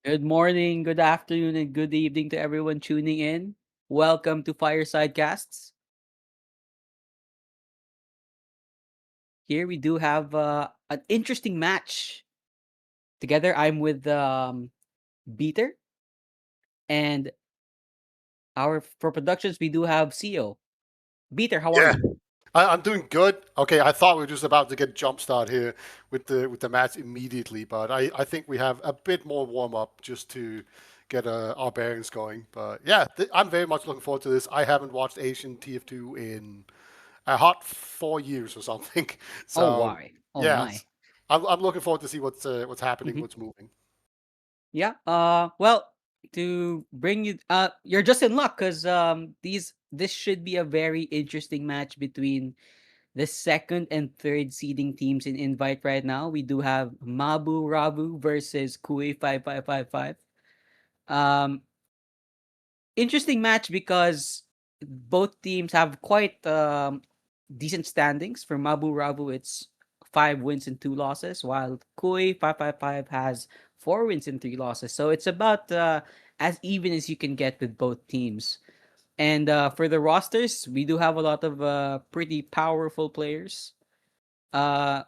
Good morning, good afternoon, and good evening to everyone tuning in. Welcome to Fireside Casts. Here we do have an interesting match. Together, I'm with Beater, and our for productions we do have CEO. Beater, how are Yeah, you? I'm doing good. Okay, I thought we were just about to get jump start here with the match immediately, but I think we have a bit more warm up just to get our bearings going. But yeah, I'm very much looking forward to this. I haven't watched Asian TF2 in a hot 4 years or something, Oh, so why? Oh, yeah, my. I'm looking forward to see what's happening, hmm what's moving. Yeah. Well, to bring you, you're just in luck because this should be a very interesting match between the second and third seeding teams in invite right now. We do have Mabu Ravu versus Kuy555. Um, Interesting match because both teams have quite decent standings. For Mabu Ravu, it's 5 wins and 2 losses, while Kuy555 has 4 wins and 3 losses. So it's about as even as you can get with both teams. And for the rosters, we do have a lot of pretty powerful players. Uh,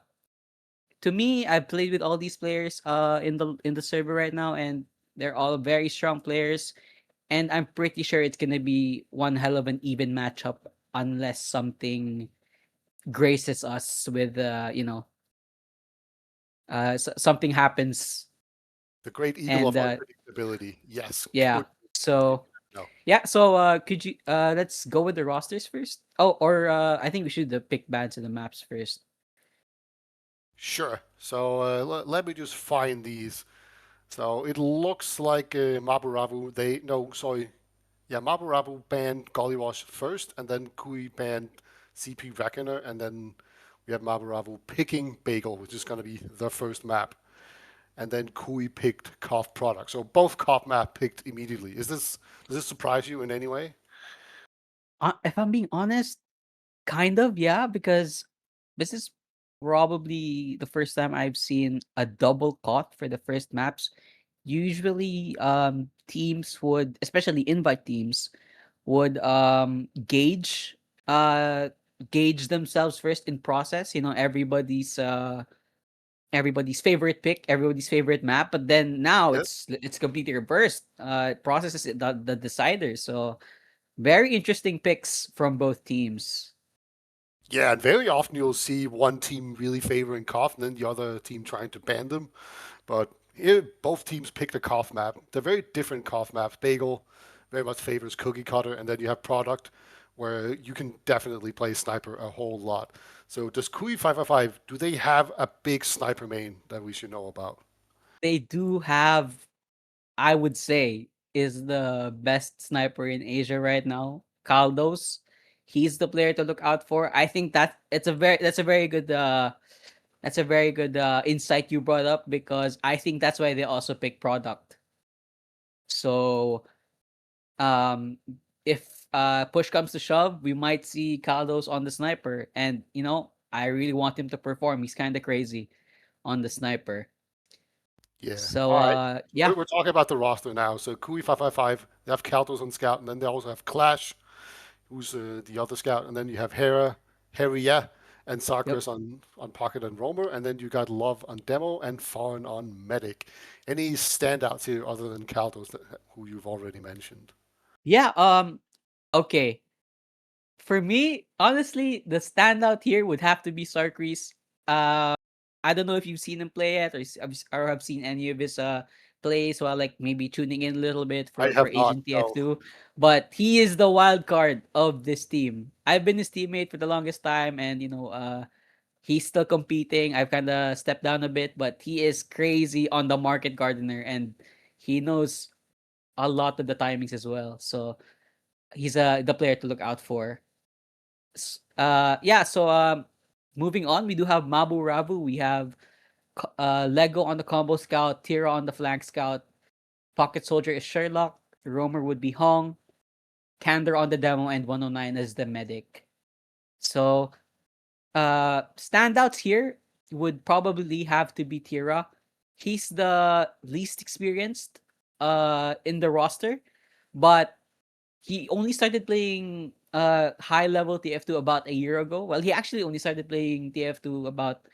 to me, I've played with all these players in the server right now, and they're all very strong players. And I'm pretty sure it's gonna be one hell of an even matchup unless something graces us with something happens. The great eagle And of unpredictability. Yes, yeah, good. so No, yeah, so could you let's go with the rosters first. Oh, or I think we should pick bands and the maps first. sure. So let me just find these. So it looks like Maburabu, they, no, sorry. Yeah, Maburabu banned Gollywash first, and then Kui banned CP Reckoner, and then we have Maburabu picking Bagel, which is going to be the first map. And then Kui picked Cough Product. So both Cough map picked immediately. Does this surprise you in any way? If I'm being honest, kind of, yeah, because this is probably the first time I've seen a double caught for the first maps. Usually, teams would, especially invite teams, would uh gauge themselves first in process. Everybody's favorite pick, everybody's favorite map. But then now Yes. it's completely reversed. Process is the decider. So very interesting picks from both teams. Yeah, and very often you'll see one team really favoring Cough and then the other team trying to ban them. But here, both teams picked a Cough map. They're very different Cough maps. Bagel very much favors Cookie Cutter, and then you have Product, where you can definitely play Sniper a whole lot. So does Kuy555, do they have a big Sniper main that we should know about? They do have, I would say, is the best sniper in Asia right now. Caldos, he's the player to look out for. I think that's a very good insight you brought up because I think that's why they also pick product. So um, if push comes to shove, we might see Caldos on the sniper, and I really want him to perform. He's kind of crazy on the sniper. Yeah. So All right. yeah, We're talking about the roster now. So Kuy555, they have Kaltos on scout, and then they also have Clash, who's the other scout, and then you have Heria, and yep. Sarkis on Pocket and Roamer, and then you got Love on Demo and Fawn on Medic. Any standouts here other than Kaltos, who you've already mentioned? Yeah, okay. For me, honestly, the standout here would have to be Sarkris. Uh, I don't know if you've seen him play yet, or have seen any of his plays while like maybe tuning in a little bit I for have not. Agent No. TF2. But he is the wild card of this team. I've been his teammate for the longest time, and he's still competing. I've kind of stepped down a bit, but he is crazy on the market gardener, and he knows a lot of the timings as well. So he's the player to look out for. Yeah, so moving on, we do have Mabu Ravu. We have Lego on the combo scout, Tira on the flank scout, Pocket Soldier is Sherlock, Roamer would be Hong, Candor on the demo, and 109 as the medic. So standouts here would probably have to be Tira. He's the least experienced in the roster, but he only started playing high level TF2 about a year ago. Well, he actually only started playing TF2 about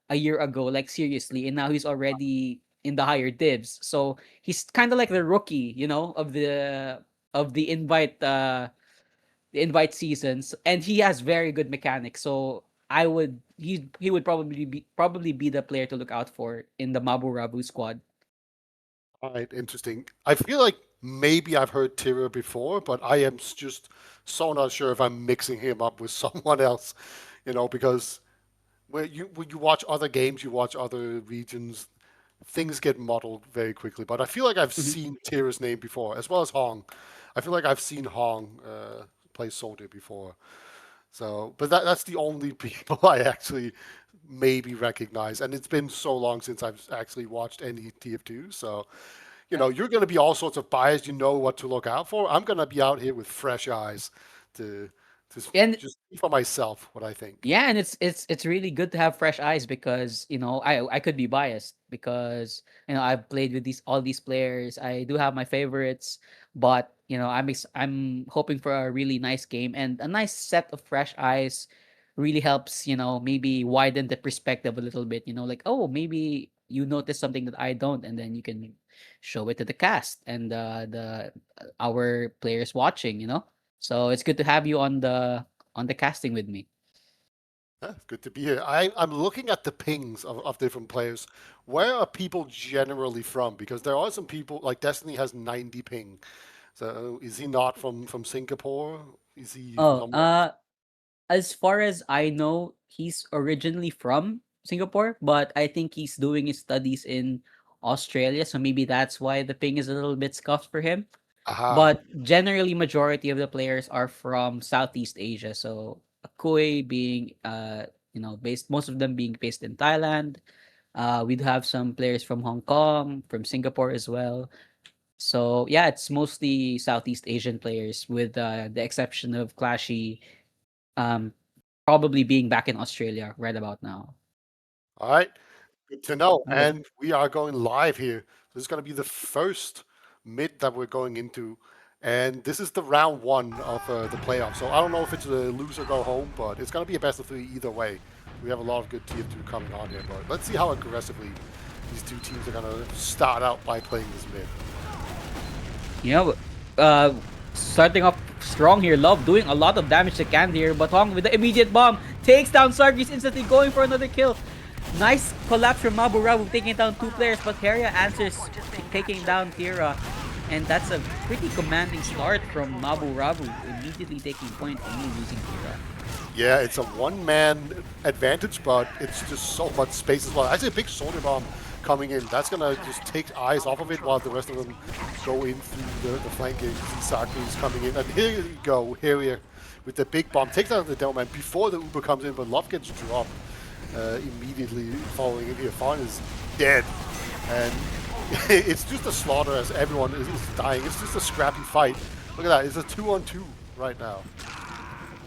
a year ago, like seriously, and now he's already in the higher divs. So he's kind of like the rookie, of the invite seasons, and he has very good mechanics. So he would probably be the player to look out for in the Mabu Ravu squad. All right, interesting. I feel like maybe I've heard Tyra before, but I am just so not sure if I'm mixing him up with someone else, because when you watch other games, you watch other regions, things get muddled very quickly. But I feel like I've Mhm. seen Tyra's name before, as well as Hong. I feel like I've seen Hong play Soldier before. So, but that's the only people I actually maybe recognize, and it's been so long since I've actually watched any TF2. So, Yeah. you're going to be all sorts of biased. You know what to look out for. I'm going to be out here with fresh eyes to to And just see for myself what I think. yeah, and it's really good to have fresh eyes because I could be biased because I've played with these all these players. I do have my favorites, but I'm hoping for a really nice game, and a nice set of fresh eyes really helps, maybe widen the perspective a little bit, like, oh, maybe you notice something that I don't, and then you can show it to the cast and the our players watching. So it's good to have you on the casting with me. Yeah, good to be here. I'm looking at the pings of different players. Where are people generally from? Because there are some people, like Destiny has 90 ping. So is he not from Singapore? Is he from Oh, somewhere else? as far as I know, he's originally from Singapore, but I think he's doing his studies in Australia, so maybe that's why the ping is a little bit scuffed for him. Aha. But generally, majority of the players are from Southeast Asia. So Kuy being, based most of them being based in Thailand. We'd have some players from Hong Kong, from Singapore as well. So yeah, it's mostly Southeast Asian players, with the exception of Clashy, um, probably being back in Australia right about now. All right. Good to know. Okay. And we are going live here. This is going to be the first mid that we're going into. And this is the round one of the playoffs. So I don't know if it's a lose or go home, but it's going to be a best of three either way. We have a lot of good TF2 coming on here, but let's see how aggressively these two teams are going to start out by playing this mid. You know, uh, starting off strong here. Love doing a lot of damage to Candy here, but Hong with the immediate bomb takes down Sargis instantly, going for another kill. Nice collapse from Mabu Ravu, taking down two players, but Heria answers, taking down Kira. And that's a pretty commanding start from Mabu Ravu, immediately taking point, only losing Kira. Yeah, it's a one-man advantage, but it's just so much space as well. I see a big soldier bomb coming in. That's going to just take eyes off of it while the rest of them go in through the flanking. Saku's coming in. And here you go, here with the big bomb. Takes out the Delman before the Uber comes in, but Love gets dropped immediately following in here. Fawn is dead. And it's just a slaughter as everyone is dying. It's just a scrappy fight. Look at that. It's a 2-on-2 right now.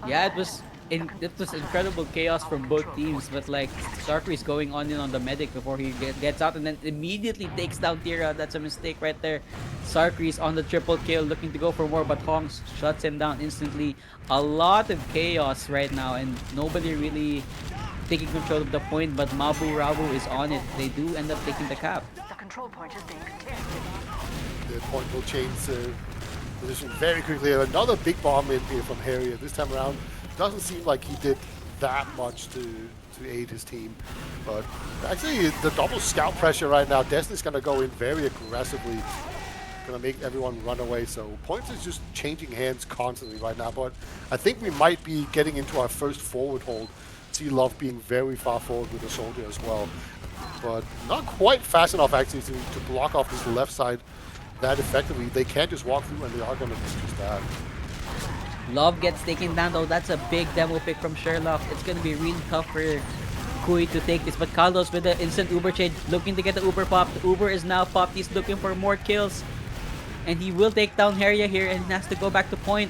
Yeah, it was incredible chaos from both teams, but like Sarkris going on in on the medic before he gets out, and then immediately takes down Tira. That's a mistake right there. Sarkris on the triple kill, looking to go for more, but Hong shuts him down instantly. A lot of chaos right now, and nobody really taking control of the point, but Mabu Ravu is on it. They do end up taking the cap. The control point is being contested. The point will change position very quickly. Another big bomb in here from Harrier. This time around, doesn't seem like he did that much to aid his team. But actually, the double scout pressure right now, Destiny's going to go in very aggressively. Going to make everyone run away. So points is just changing hands constantly right now. But I think we might be getting into our first forward hold. See Love being very far forward with the soldier as well. But not quite fast enough actually to block off this left side that effectively. They can't just walk through, and they are going to misuse that. Love gets taken down though. That's a big demo pick from Sherlock. It's gonna be really tough for Kuy to take this, but Carlos with the instant Uber change, looking to get the Uber pop. The Uber is now popped. He's looking for more kills, and he will take down Heria here, and has to go back to point.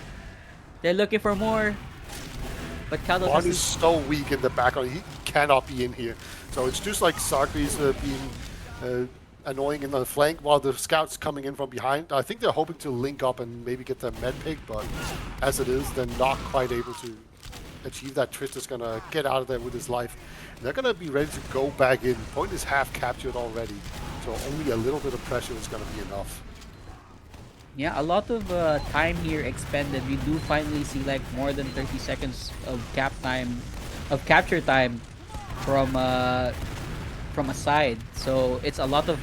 They're looking for more, but Carlos One has is so weak in the background. He cannot be in here. So it's just like Sarkis being annoying in the flank while the scouts coming in from behind. I think they're hoping to link up and maybe get the med pick, but as it is, they're not quite able to achieve that. Trista's gonna get out of there with his life. And they're gonna be ready to go back in. Point is half captured already, so only a little bit of pressure is gonna be enough. Yeah, a lot of time here expended. We do finally see like more than 30 seconds of capture time from a side. So it's a lot of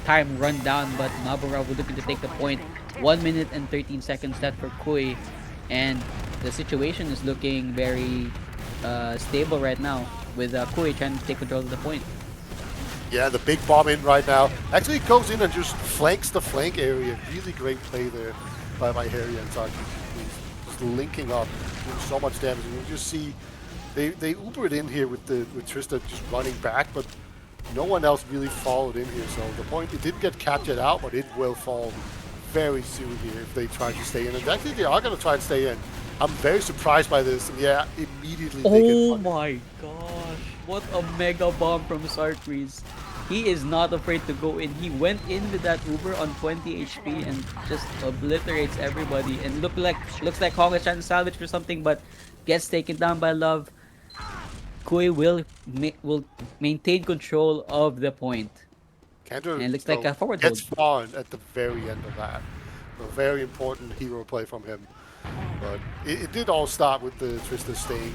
time run down, but Mabu looking to take the point. 1 minute and 13 seconds left for Kuy, and the situation is looking very stable right now with Kuy trying to take control of the point. Yeah, the big bomb in right now. Actually goes in and just flanks the flank area. Really great play there by Harry and Saki. Just linking up, doing so much damage. And you just see they Ubered in here with Trista just running back, but no one else really followed in here. So the point, it did get captured out, but it will fall very soon here if they try to stay in. And actually they are going to try and stay in. I'm very surprised by this. And yeah, immediately they get punished. My gosh, what a mega bomb from Sarkreese. He is not afraid to go in. He went in with that Uber on 20 HP and just obliterates everybody. And looks like Hong is trying to salvage for something, but gets taken down by Love. Kuy will maintain control of the point. Cantor, And it looks like a forward gets hold. spawned at the very end of that. A very important hero play from him. But it did all start with the Trista staying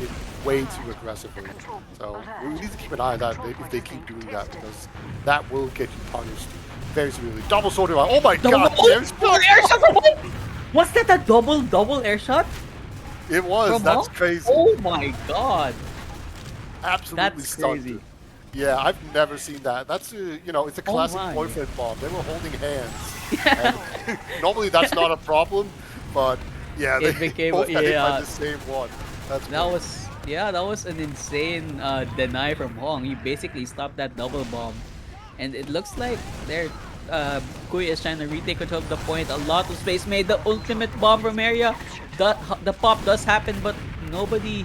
in way too aggressively. So we need to keep an eye on that if they keep doing that, because that will get you punished very severely. Double sword. Oh my god! Air shot from home! Was that a double air shot? It was. From That's home? crazy. Oh my god! Absolutely That's stunned. crazy. Yeah, I've never seen that. That's it's a classic my. boyfriend bomb. They were holding hands. And normally that's not a problem, but yeah, It they became both got hit by yeah. the same one. That's That was an insane deny from Hong. He basically stopped that double bomb, and it looks like Kuy is trying to retake control of the point. A lot of space made. The ultimate bomb from area. The pop does happen, but nobody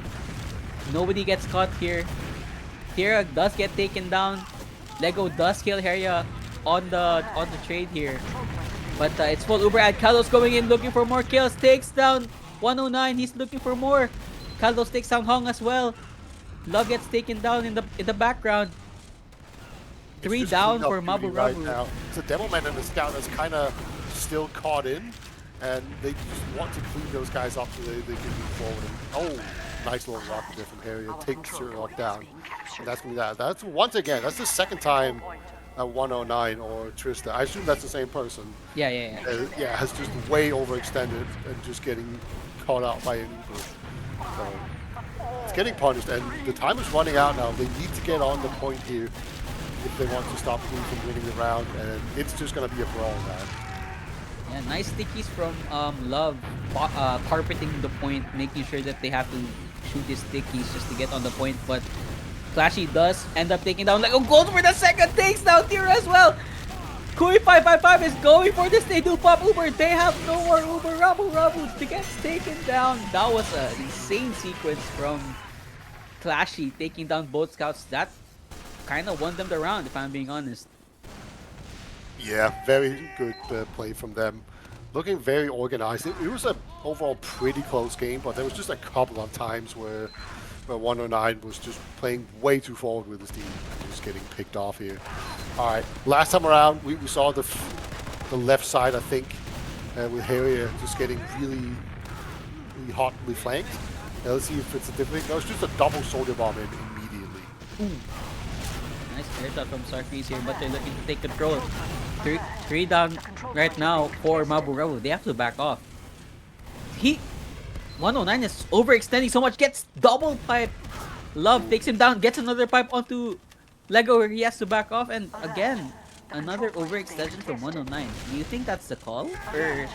gets caught here. Tira does get taken down. Lego does kill Heria on the trade here. But it's full Uber ad. Kalos going in looking for more kills. Takes down 109. He's looking for more. Kalos takes down Hong as well. Love gets taken down in the background. It's 3 just down cleanup for duty Mabu right Ravu. now. So Devilman and the Scout is kind of still caught in, and they just want to clean those guys up so they can move forward. And, nice little rock there from Harry. Take Sherlock down. And that's gonna be that. That's once again. That's the second time at 109 or Trista. I assume that's the same person. Yeah. Yeah, has just way overextended and just getting caught out by an Uber. So it's getting punished, and the time is running out now. They need to get on the point here if they want to stop Kuy from winning the round, and it's just going to be a brawl, man. Yeah, nice stickies from Love, carpeting the point, making sure that they have to shoot his stickies just to get on the point. But Flashy does end up taking down like goes for the second, takes down Tira as well. Kuy555 is going for this. They do pop Uber. They have no more Uber. Ravu gets taken down. That was an insane sequence from Flashy taking down both scouts. That kind of won them the round, if I'm being honest. Yeah, very good play from them. Looking very organized. It was an overall pretty close game, but there was just a couple of times where 109 was just playing way too forward with his team and just getting picked off here. All right, last time around we saw the left side, I think, with Harrier just getting really hotly flanked. Now let's see if it's a different. No, it's just a double soldier bomb in immediately. Ooh. Nice air shot from Sarkreese here, but they're looking to take control. Three down right now for Mabu Ravu. They have to back off. 109 is overextending so much, gets double pipe. Love takes him down, gets another pipe onto Lego where he has to back off, and again, another overextension from 109. Do you think that's the call? Or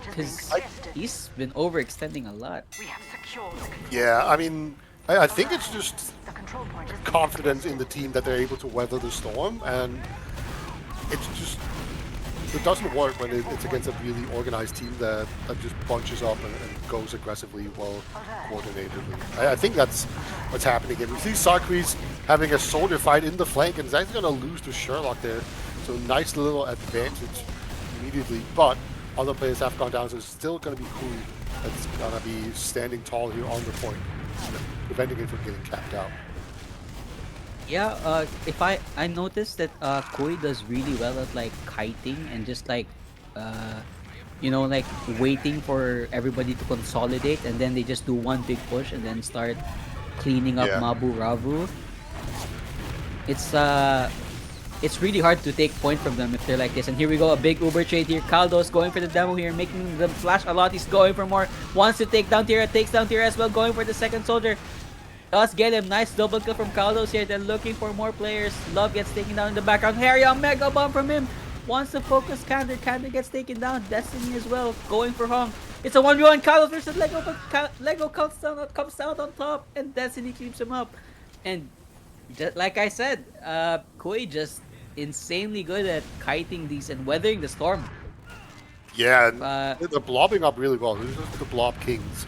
because he's been overextending a lot. Yeah, I mean, I think it's just confidence in the team that they're able to weather the storm, and it's just it doesn't work when it's against a really organized team that just bunches up and goes aggressively, well coordinatedly. I think that's what's happening here. We see Sarkis having a soldier fight in the flank, and he's actually going to lose to Sherlock there. So nice little advantage immediately, but other players have gone down, so it's still going to be Kuy that's going to be standing tall here on the point, preventing it from getting capped out. Yeah, if I noticed that Kuy does really well at like kiting and just like like waiting for everybody to consolidate, and then they just do one big push and then start cleaning up Mabu Ravu. It's really hard to take point from them if they're like this. And here we go, a big Uber trade here. Caldo's going for the demo here, making them flash a lot. He's going for more. Wants to take down Tira, takes down Tira as well, going for the second soldier. Does get him. Nice double kill from Caldo's here. They're looking for more players. Love gets taken down in the background. Harry, a mega bomb from him. Wants to focus Kander. Kander gets taken down. Destiny as well, going for Hong. It's a 1v1 Caldos versus Lego, but Lego comes out on top, and Destiny keeps him up. And like I said, Kuy just insanely good at kiting these and weathering the storm. Yeah, and they're blobbing up really well. These are the blob kings.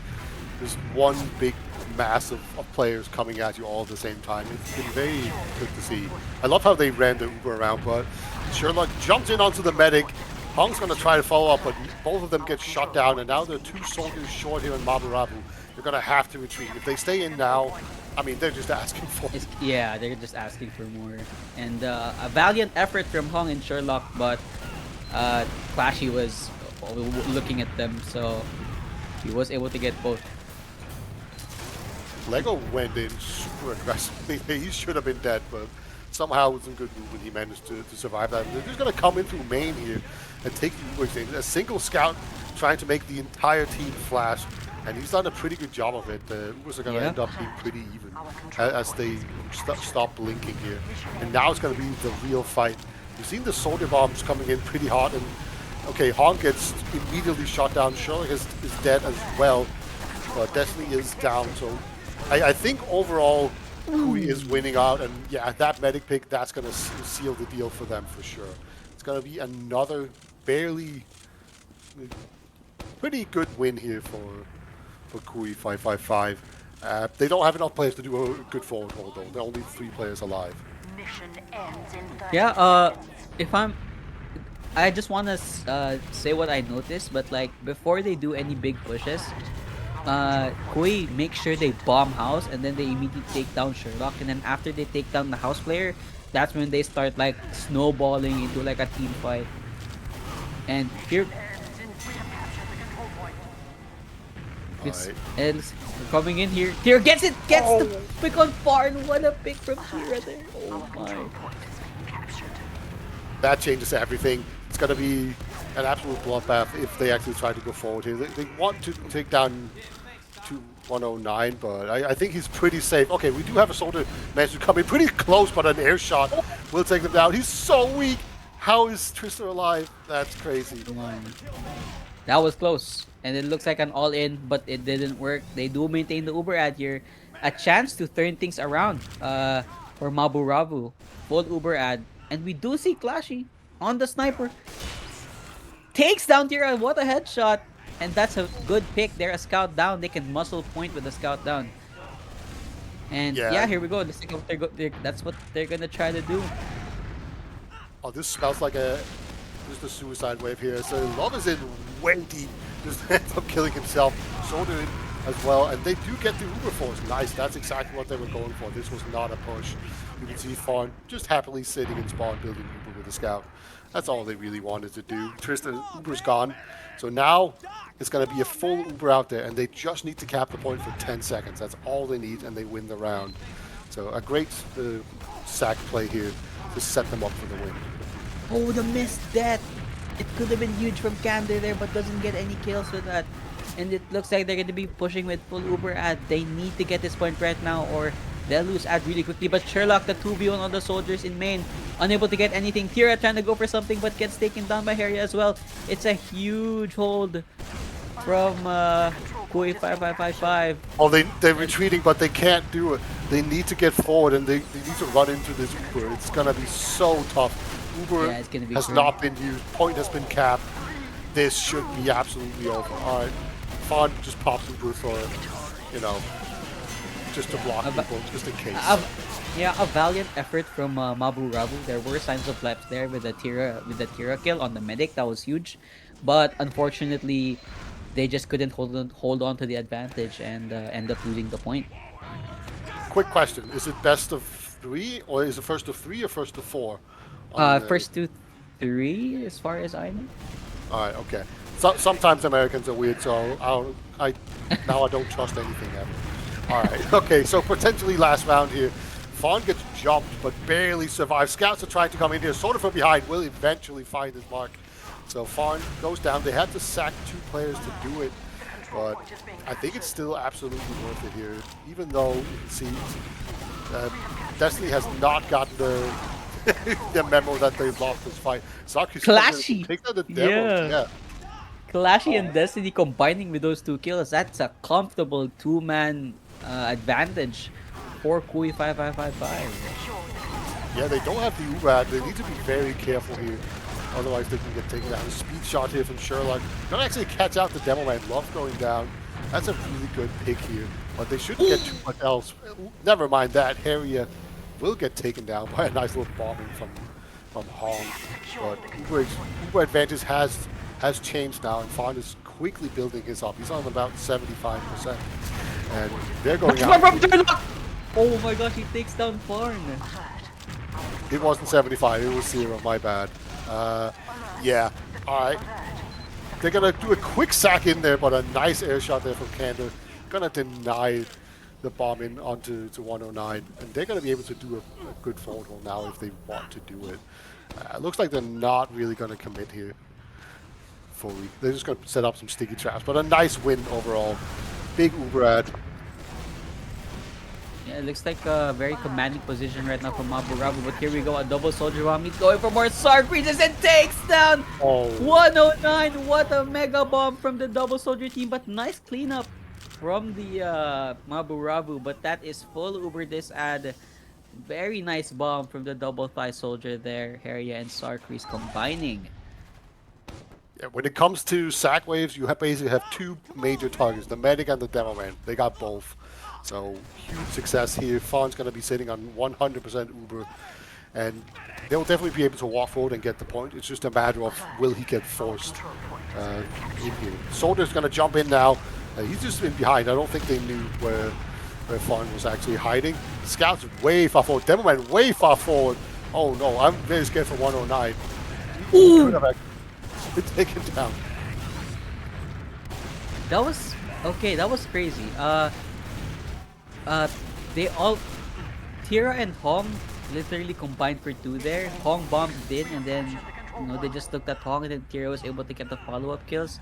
There's one big mass of players coming at you all at the same time. It's been very good to see. I love how they ran the Uber around, but Sherlock jumps in onto the medic. Hong's going to try to follow up, but both of them get shot down, and now they're 2 soldiers short here in Mabu Ravu. They're going to have to retreat. If they stay in now, I mean, they're just asking for it. Yeah, they're just asking for more. And a valiant effort from Hong and Sherlock, but Clashy was looking at them, so he was able to get both. Lego went in super aggressively. He should have been dead, but somehow with some good movement, he managed to survive that. They're just going to come in through main here and take the Uber thing. A single scout trying to make the entire team flash. And he's done a pretty good job of it. The Ubers are going to end up being pretty even as they stop blinking here. And now it's going to be the real fight. You've seen the soldier bombs coming in pretty hot. And okay, Hong gets immediately shot down. Sherlock is dead as well. But Destiny is down. So I think overall, Kuy is winning out. And yeah, that medic pick, that's going to seal the deal for them for sure. It's going to be another pretty good win here for Kuy555. They don't have enough players to do a good forward hold though. There are only 3 players alive. Mission ends in 30 Yeah, seconds. I just want to say what I noticed, but like before they do any big pushes, Kuy make sure they bomb house, and then they immediately take down Sherlock, and then after they take down the house player, that's when they start like snowballing into like a team fight. And here it's coming in here. Tira gets the pick on far, and what a pick from Tira there. Oh my. That changes everything. It's going to be an absolute bloodbath if they actually try to go forward here. They want to take down to 109, but I think he's pretty safe. Okay, we do have a soldier managed to come in pretty close, but an air shot will take them down. He's so weak. How is Trista alive? That's crazy. That was close. And it looks like an all-in, but it didn't work. They do maintain the Uber ad here. A chance to turn things around for Mabu Ravu. Full Uber ad. And we do see Clashy on the sniper. Takes down Tira. What a headshot. And that's a good pick. They're a scout down. They can muscle point with a scout down. And yeah, here we go. That's what they're going to try to do. Oh, this smells like just a suicide wave here. So Love is in way deep. Just ends up killing himself. Soldier in as well. And they do get the Uber force. Nice. That's exactly what they were going for. This was not a push. You can see Fawn just happily sitting in spawn building Uber with a scout. That's all they really wanted to do. Trista, Uber's gone. So now it's going to be a full Uber out there, and they just need to cap the point for 10 seconds. That's all they need, and they win the round. So a great sack play here to set them up for the win. Oh, the missed death. It could have been huge from Kander there, but doesn't get any kills with that. And it looks like they're going to be pushing with full Uber ad. They need to get this point right now, or they'll lose ad really quickly. But Sherlock, the 2v1 on the soldiers in main, unable to get anything. Tira trying to go for something, but gets taken down by Harry as well. It's a huge hold from Kuy555. Oh, they're retreating, but they can't do it. They need to get forward, and they need to run into this Uber. It's going to be so tough Uber Yeah, it's gonna be has cruel. not been used. Point has been capped. This should be absolutely over. All right, Fawn just pops Uber for, you know, just to block people, just in case. Yeah, a valiant effort from Mabu Ravu. There were signs of life there with the Tira kill on the medic. That was huge, but unfortunately, they just couldn't hold on to the advantage and end up losing the point. Quick question: is it best of 3, or is it first of 3 or first of 4? On the First 2, 3, as far as I know. all right, okay. So, sometimes Americans are weird, so I now I don't trust anything ever. All right, okay. So potentially last round here, Fawn gets jumped but barely survives. Scouts are trying to come in here, sort of from behind. Will eventually find his mark. So Fawn goes down. They had to sack 2 players to do it, but I think it's still absolutely worth it here. Even though you can see Destiny has not gotten the the memo that they lost this fight. Saku's Clashy. takes out the demo. Yeah. Clashy and Destiny combining with those 2 kills. That's a comfortable 2-man advantage for Kuy555. Yeah, they don't have the Uber. They need to be very careful here. Otherwise, they can get taken down. A speed shot here from Sherlock. Don't actually catch out the Demo Man. Love going down. That's a really good pick here. But they shouldn't get too much else. Never mind that. Harrier will get taken down by a nice little bombing from Hong. But Uber advantage has changed now, and Fawn is quickly building his up. He's on about 75%. And they're going out. Oh my gosh, he takes down Farn. It wasn't 75, it was 0, my bad. Yeah, alright. They're gonna do a quick sack in there, but a nice air shot there from Kander. Gonna deny the bomb in onto 109, and they're gonna be able to do a good forward hold now if they want to do it. Looks like they're not really gonna commit here fully. They're just gonna set up some sticky traps, but a nice win overall. Big Uber ad. Yeah, it looks like a very commanding position right now from Mabu Ravu, but here we go, a double soldier bomb. He's going for more Sark Regis and takes down 109. What a mega bomb from the double soldier team, but nice cleanup from the Mabu Ravu, but that is full Uber this ad. Very nice bomb from the double thigh soldier there. Harrier and Sarkris combining. Yeah, when it comes to sack waves, you basically have 2 major targets, the medic and the demo man. They got both. So huge success here. Fawn's going to be sitting on 100% Uber, and they'll definitely be able to walk forward and get the point. It's just a matter of will he get forced in here. Soldier's going to jump in now. He's just been behind. I don't think they knew where Fawn was actually hiding. Scouts way far forward. Demo man way far forward. Oh no, I'm very scared for 109. He could have actually been taken down. That was okay. That was crazy. They all, Tira and Hong literally combined for 2 there. Hong bombed in, and then they just looked at Hong, and then Tira was able to get the follow-up kills.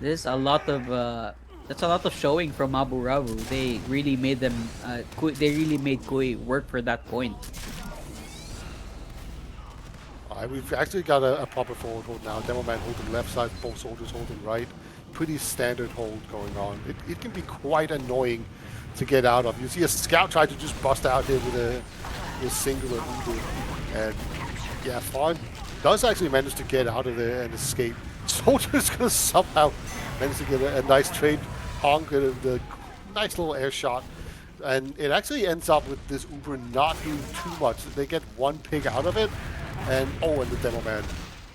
This is a lot of that's a lot of showing from Mabu Ravu. They really made them they really made Kuy work for that point. Alright, we've actually got a proper forward hold now. Demo man holding left side, both soldiers holding right. Pretty standard hold going on. It can be quite annoying to get out of. You see a scout try to just bust out here with a singular Uber, and yeah, Fawn does actually manage to get out of there and escape. Soldier's gonna somehow manage to get a nice trade. Hong get the nice little air shot, and it actually ends up with this Uber not doing too much. They get 1 pig out of it, and and the demo man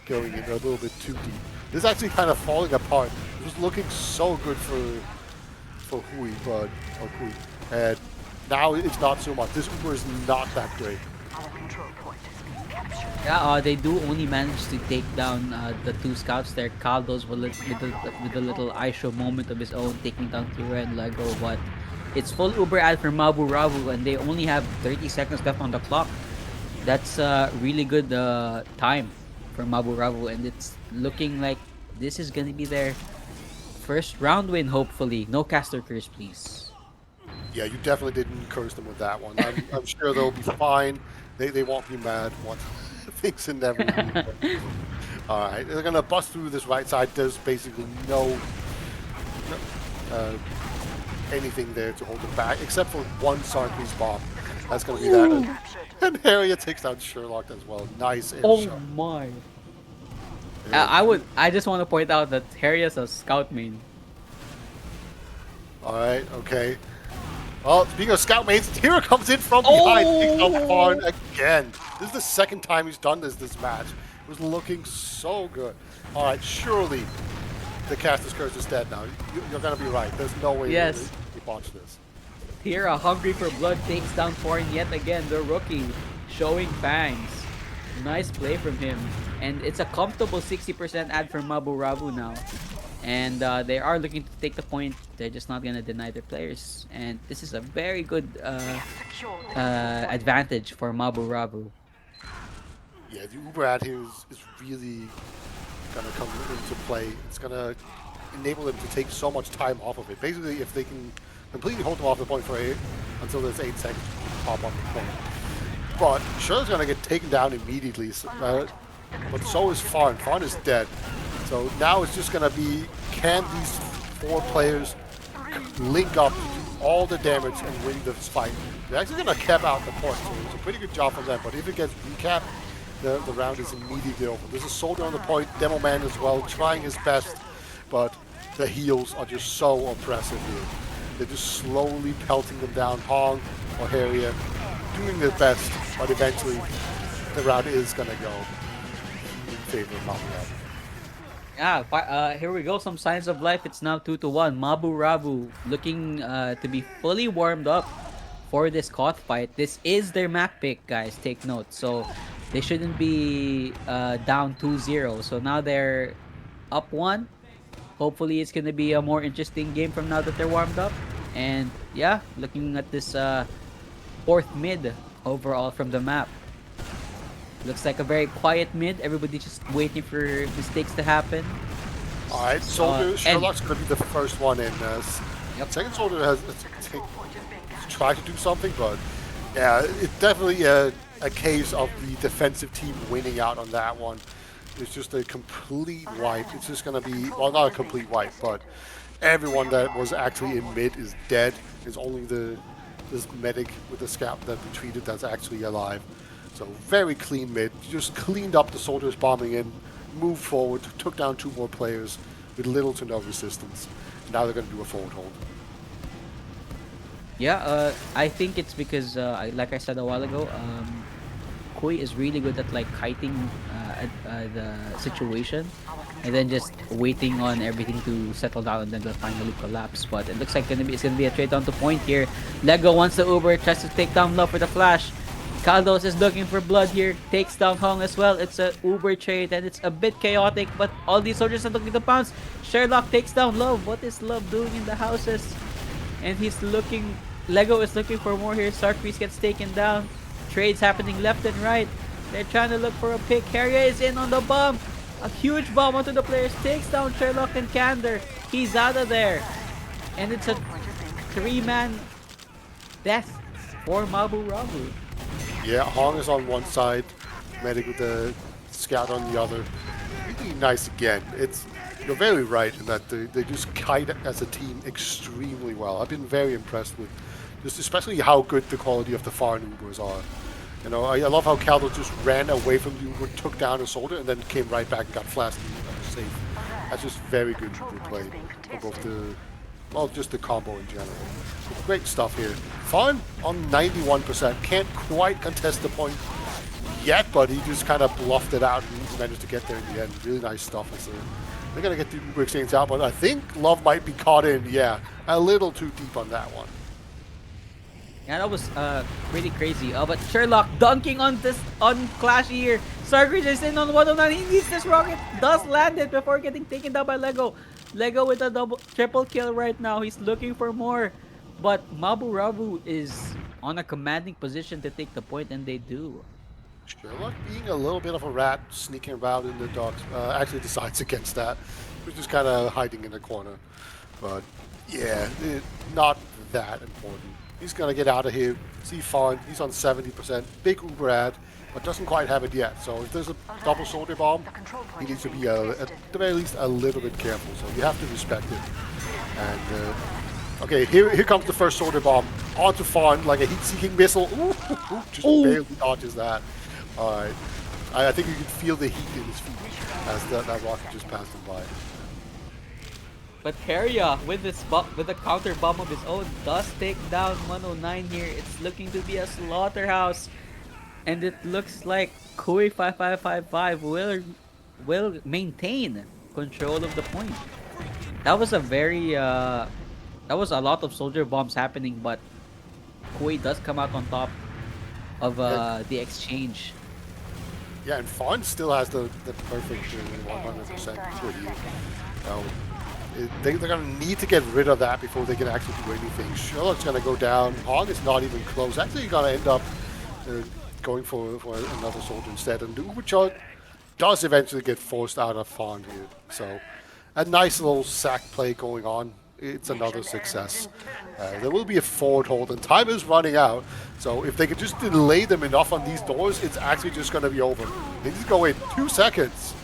going in a little bit too deep. This is actually kind of falling apart. It was looking so good for Hui, but Hui, and now it's not so much. This Uber is not that great. Yeah, they do only manage to take down the 2 scouts there. Caldos with a little Aisho moment of his own, taking down Tira and Lego, but it's full Uber ad for Mabu Ravu, and they only have 30 seconds left on the clock. That's really good time for Mabu Ravu, and it's looking like this is gonna be their first round win, hopefully. No caster curse, please. Yeah, you definitely didn't curse them with that one. I'm sure they'll be fine. They won't be mad once things inevitably. All right, they're gonna bust through this right side. There's basically no anything there to hold them back, except for 1 Sarkis bomb. That's going to be that. And Harriet takes down Sherlock as well. Nice air Oh shot. my. Yeah. I just want to point out that Harry is a scout main. Alright, okay. Well, speaking of scout mains, Tira comes in from behind, takes out Farn again. This is the second time he's done this match. It was looking so good. Alright, surely the Caster's Curse is dead now. You're going to be right. There's no way Yes. you botch this. Tira, hungry for blood, takes down Foreign yet again. The rookie showing fangs. Nice play from him. And it's a comfortable 60% ad for Mabu Ravu now. And they are looking to take the point. They're just not going to deny their players. And this is a very good advantage for Mabu Ravu. Yeah, the Uber ad here is really going to come into play. It's going to enable them to take so much time off of it. Basically, if they can completely hold them off the point for 8 until there's 8 seconds to pop on the point. But Sherlock's going to get taken down immediately. But so is Farn. Farn is dead. So now it's just going to be, can these 4 players link up, do all the damage, and win this fight? They're actually going to cap out the point, so it's a pretty good job from them. But if it gets recapped, the round is immediately over. There's a soldier on the point, Demo Man as well, trying his best, but the heals are just so oppressive here. They're just slowly pelting them down. Hong or Harriet doing their best, but eventually the round is going to go in favor of Mabu. Yeah, here we go. Some signs of life. It's now 2-1. Mabu Ravu looking to be fully warmed up for this Koth fight. This is their map pick, guys. Take note. So they shouldn't be down 2-0. So now they're up 1. Hopefully it's going to be a more interesting game from now that they're warmed up. And yeah, looking at this 4th mid overall from the map. Looks like a very quiet mid. Everybody just waiting for mistakes to happen. Alright, Soldier, Sherlock's going to be the first one in. Second Soldier has tried to do something, but yeah, it's definitely a case of the defensive team winning out on that one. It's just a complete wipe. It's just going to be, well, not a complete wipe, but everyone that was actually in mid is dead. It's only this medic with the scout that we treated that's actually alive. So very clean mid, just cleaned up the soldiers bombing in, moved forward, took down 2 more players with little to no resistance. Now they're going to do a forward hold. Yeah, I think it's because, like I said a while ago, Kuy is really good at like kiting the situation and then just waiting on everything to settle down and then they'll finally collapse. But it looks like it's gonna be a trade down to point here. Lego wants the Uber, tries to take down Love for the flash. Kaldos is looking for blood here, takes down Hong as well. It's a Uber trade and it's a bit chaotic, but all these soldiers are looking to pounce. Sherlock takes down Love. What is Love doing in the houses? And he's looking, Lego is looking for more here. Sarkreese gets taken down. Trades happening left and right. They're trying to look for a pick. Harrier is in on the bomb. A huge bomb onto the players. Takes down Sherlock and Kander. He's out of there. And it's a 3-man death for Mabu Ravu. Yeah, Hong is on one side, medic with the scout on the other. Really nice again. You're very right in that they just kite as a team extremely well. I've been very impressed with just especially how good the quality of the foreign Ubers are. You know, I love how Caldo just ran away from the Uber, took down a soldier, and then came right back and got flashed and safe. That's just very good Uber play for both just the combo in general. Great stuff here. Fawn on 91%. Can't quite contest the point yet, but he just kind of bluffed it out and managed to get there in the end. Really nice stuff. They're going to get the Uber exchange out, but I think Love might be caught in. Yeah, a little too deep on that one. Yeah, that was pretty crazy. But Sherlock dunking on Clash here. Sarkreese is in on 109. He needs this rocket. Does land it before getting taken down by Lego. Lego with a triple kill right now. He's looking for more. But Mabu Ravu is on a commanding position to take the point, and they do. Sherlock, being a little bit of a rat, sneaking around in the docks, actually decides against that. He's just kind of hiding in the corner. But yeah, not that important. He's going to get out of here. See Fawn, he's on 70%. Big Uber ad, but doesn't quite have it yet. So if there's a double soldier bomb, he needs to be at the very least a little bit careful. So you have to respect it. And okay, here comes the first soldier bomb. onto Fawn like a heat-seeking missile. Ooh, just barely dodges that. All right. I think you can feel the heat in his feet as that rocket just passed him by. But Heria, with with a counter bomb of his own, does take down 109 here. It's looking to be a slaughterhouse, and it looks like Kuy555 will maintain control of the point. That was a very that was a lot of soldier bombs happening, but Kuy does come out on top of Yeah, the exchange. yeah, and Fawn still has the perfect 100% for you. Now, they're going to need to get rid of that before they can actually do anything. Sherlock's going to go down. Hog is not even close. Actually, you're going to end up going for another soldier instead. And the Uberchart does eventually get forced out of Fawn here. So, a nice little sack play going on. It's another success. There will be a forward hold, and time is running out. So if they could just delay them enough on these doors, it's actually just going to be over. They just go in 2 seconds.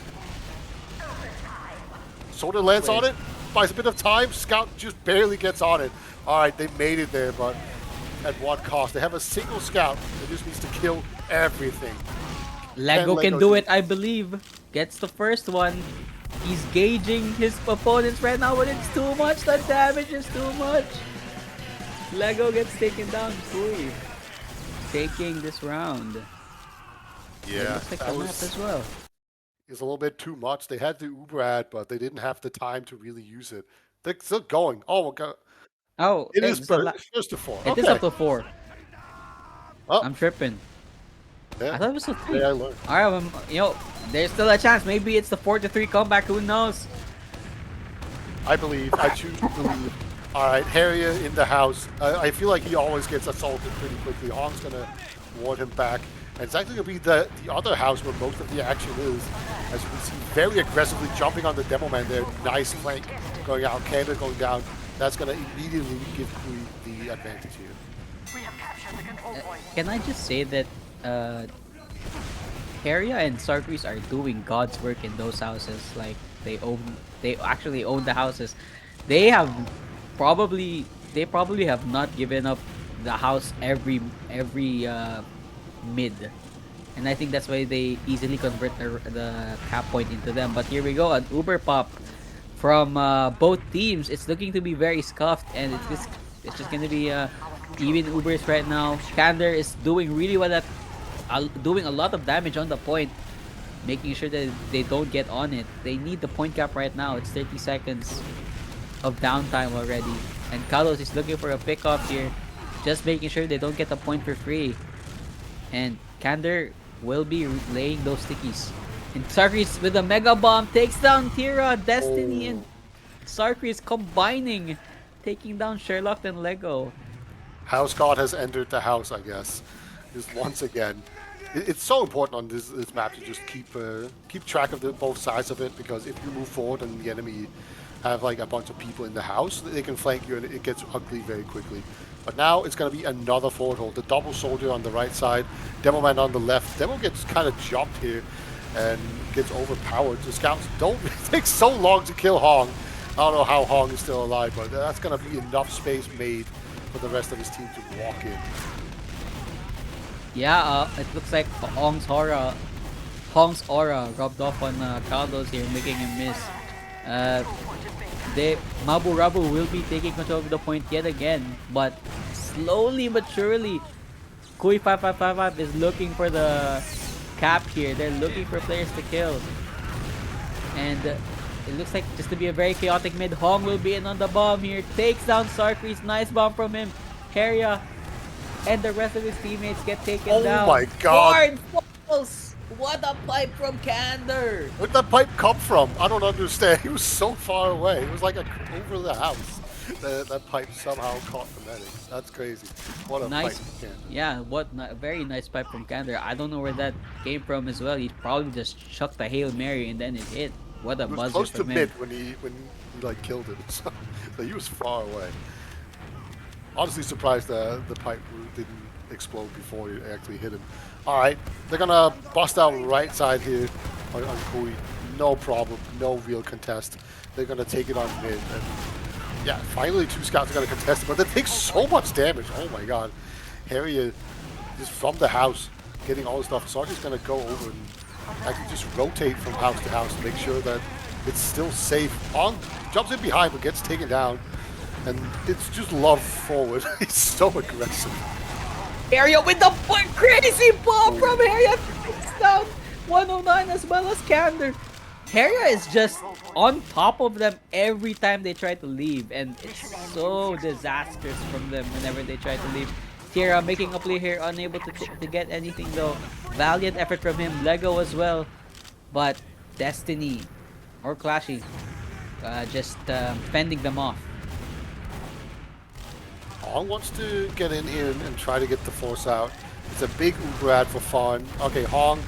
Soldier lands on it, buys a bit of time. Scout just barely gets on it. All right, they made it there, but at what cost? They have a single scout that just needs to kill everything. Lego can do it, I believe. Gets the first one. He's gauging his opponents right now, but it's too much. The damage is too much. Lego gets taken down. Kuy taking this round. It Yeah, looks like that the map was as well. is a little bit too much. They had the Uber ad, but they didn't have the time to really use it. They're still going. Oh my god. Oh, It is it's first to 4. it is Okay. up to 4. Oh, I'm tripping. yeah. I thought it was a 3. Yeah, I learned. Alright, you know, there's still a chance. Maybe it's the 4-3 comeback. Who knows? I believe. I choose to believe. All right, Harrier in the house. I feel like he always gets assaulted pretty quickly. Hong's going to ward him back. And it's actually going to be the other house where most of the action is. As you can see, very aggressively jumping on the demo man there. Nice flank going out. Canada going down. That's going to immediately give Kuy the advantage here. We have captured the control point. Can I just say that Heria and Sarkris are doing God's work in those houses? Like they actually own the houses. They have probably have not given up the house every mid, and I think that's why they easily convert the cap point into them. But here we go, an Uber pop from both teams. It's looking to be very scuffed, and it's just gonna be even Ubers right now. Kander is doing really well at doing a lot of damage on the point, making sure that they don't get on it. They need the point cap right now. It's 30 seconds of downtime already, and Carlos is looking for a pickoff here, just making sure they don't get the point for free. And Kander will be laying those stickies. And Sarkris with a mega bomb takes down Tira, Destiny, and Sarkris combining, taking down Sherlock and Lego. House God has entered the house, I guess. Just once again. It's so important on this map to just keep track of both sides of it, because if you move forward and the enemy have like a bunch of people in the house, they can flank you and it gets ugly very quickly. But now it's going to be another forward hold. The double soldier on the right side, Demo Man on the left. Demo gets kind of jumped here and gets overpowered. The scouts don't it takes so long to kill Hong. I don't know how Hong is still alive, but that's going to be enough space made for the rest of his team to walk in. Yeah, it looks like Hong's aura rubbed off on Carlos here, making him miss. Mabu Ravu will be taking control of the point yet again, but slowly but surely, Kuy555 is looking for the cap here. They're looking for players to kill, and it looks like just to be a very chaotic mid. Hong will be in on the bomb here, takes down Sarkris. Nice bomb from him. Heria and the rest of his teammates get taken down. Oh my god! Hard falls. What a pipe from Kander! Where'd that pipe come from? I don't understand. He was so far away. It was like over the house. That pipe somehow caught the medic. That's crazy. What a Nice. pipe from Kander. Yeah, a very nice pipe from Kander. I don't know where that came from as well. He probably just chucked a Hail Mary and then it hit. What a He was buzzer close to from him. mid when he like killed it. So he was far away. Honestly surprised the pipe didn't explode before it actually hit him. All right, they're gonna bust out right side here on Kuy. No problem, no real contest. They're gonna take it on mid. And Yeah, finally two scouts are going to contest it, but they take so much damage. Oh my god. Harry just from the house, getting all the stuff. Sarki's going to go over and actually just rotate from house to house to make sure that it's still safe. On jumps in behind, but gets taken down. And it's just love forward. He's so aggressive. Area with the crazy ball from Harriet takes down 109 as well as Kander. Harriet is just on top of them every time they try to leave, and it's so disastrous from them whenever they try to leave. Tira making a play here, unable to get anything though. Valiant effort from him, Lego as well, but Destiny or Clashy just fending them off. Hong wants to get in here and try to get the force out. It's a big Uber ad for fun. Okay, Hong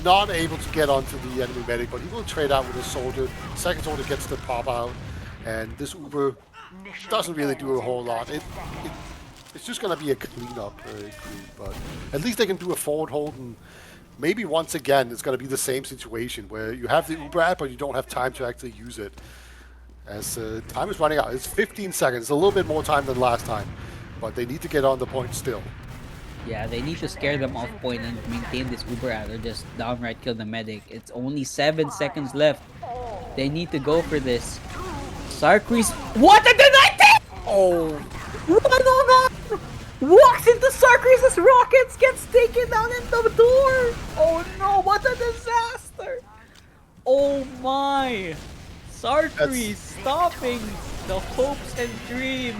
not able to get onto the enemy medic, but he will trade out with his soldier. Second soldier gets the pop out, and this Uber doesn't really do a whole lot. It's just going to be a cleanup crew, but at least they can do a forward hold, and maybe once again it's going to be the same situation where you have the Uber ad, but you don't have time to actually use it. As time is running out. It's 15 seconds, a little bit more time than last time, but they need to get on the point still. Yeah, they need to scare them off point and maintain this Uber ad or just downright kill the medic. It's only 7 seconds left. They need to go for this. Sarkris, what a denied! Oh, 109 walks into Sarkris' rockets, gets taken down in the door. Oh no, what a disaster! Oh my! Sarkris stopping the hopes and dreams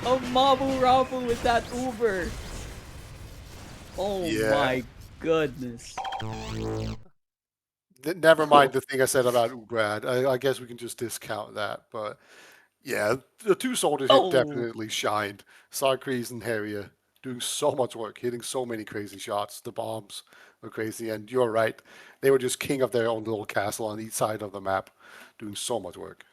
of Mabu Ravu with that Uber. Oh Yeah. my goodness. Never mind the thing I said about Ubrad. I guess we can just discount that. But yeah, the two soldiers here Oh. definitely shined. Sarkris and Harrier doing so much work, hitting so many crazy shots. The bombs were crazy, and you're right. They were just king of their own little castle on each side of the map, doing so much work.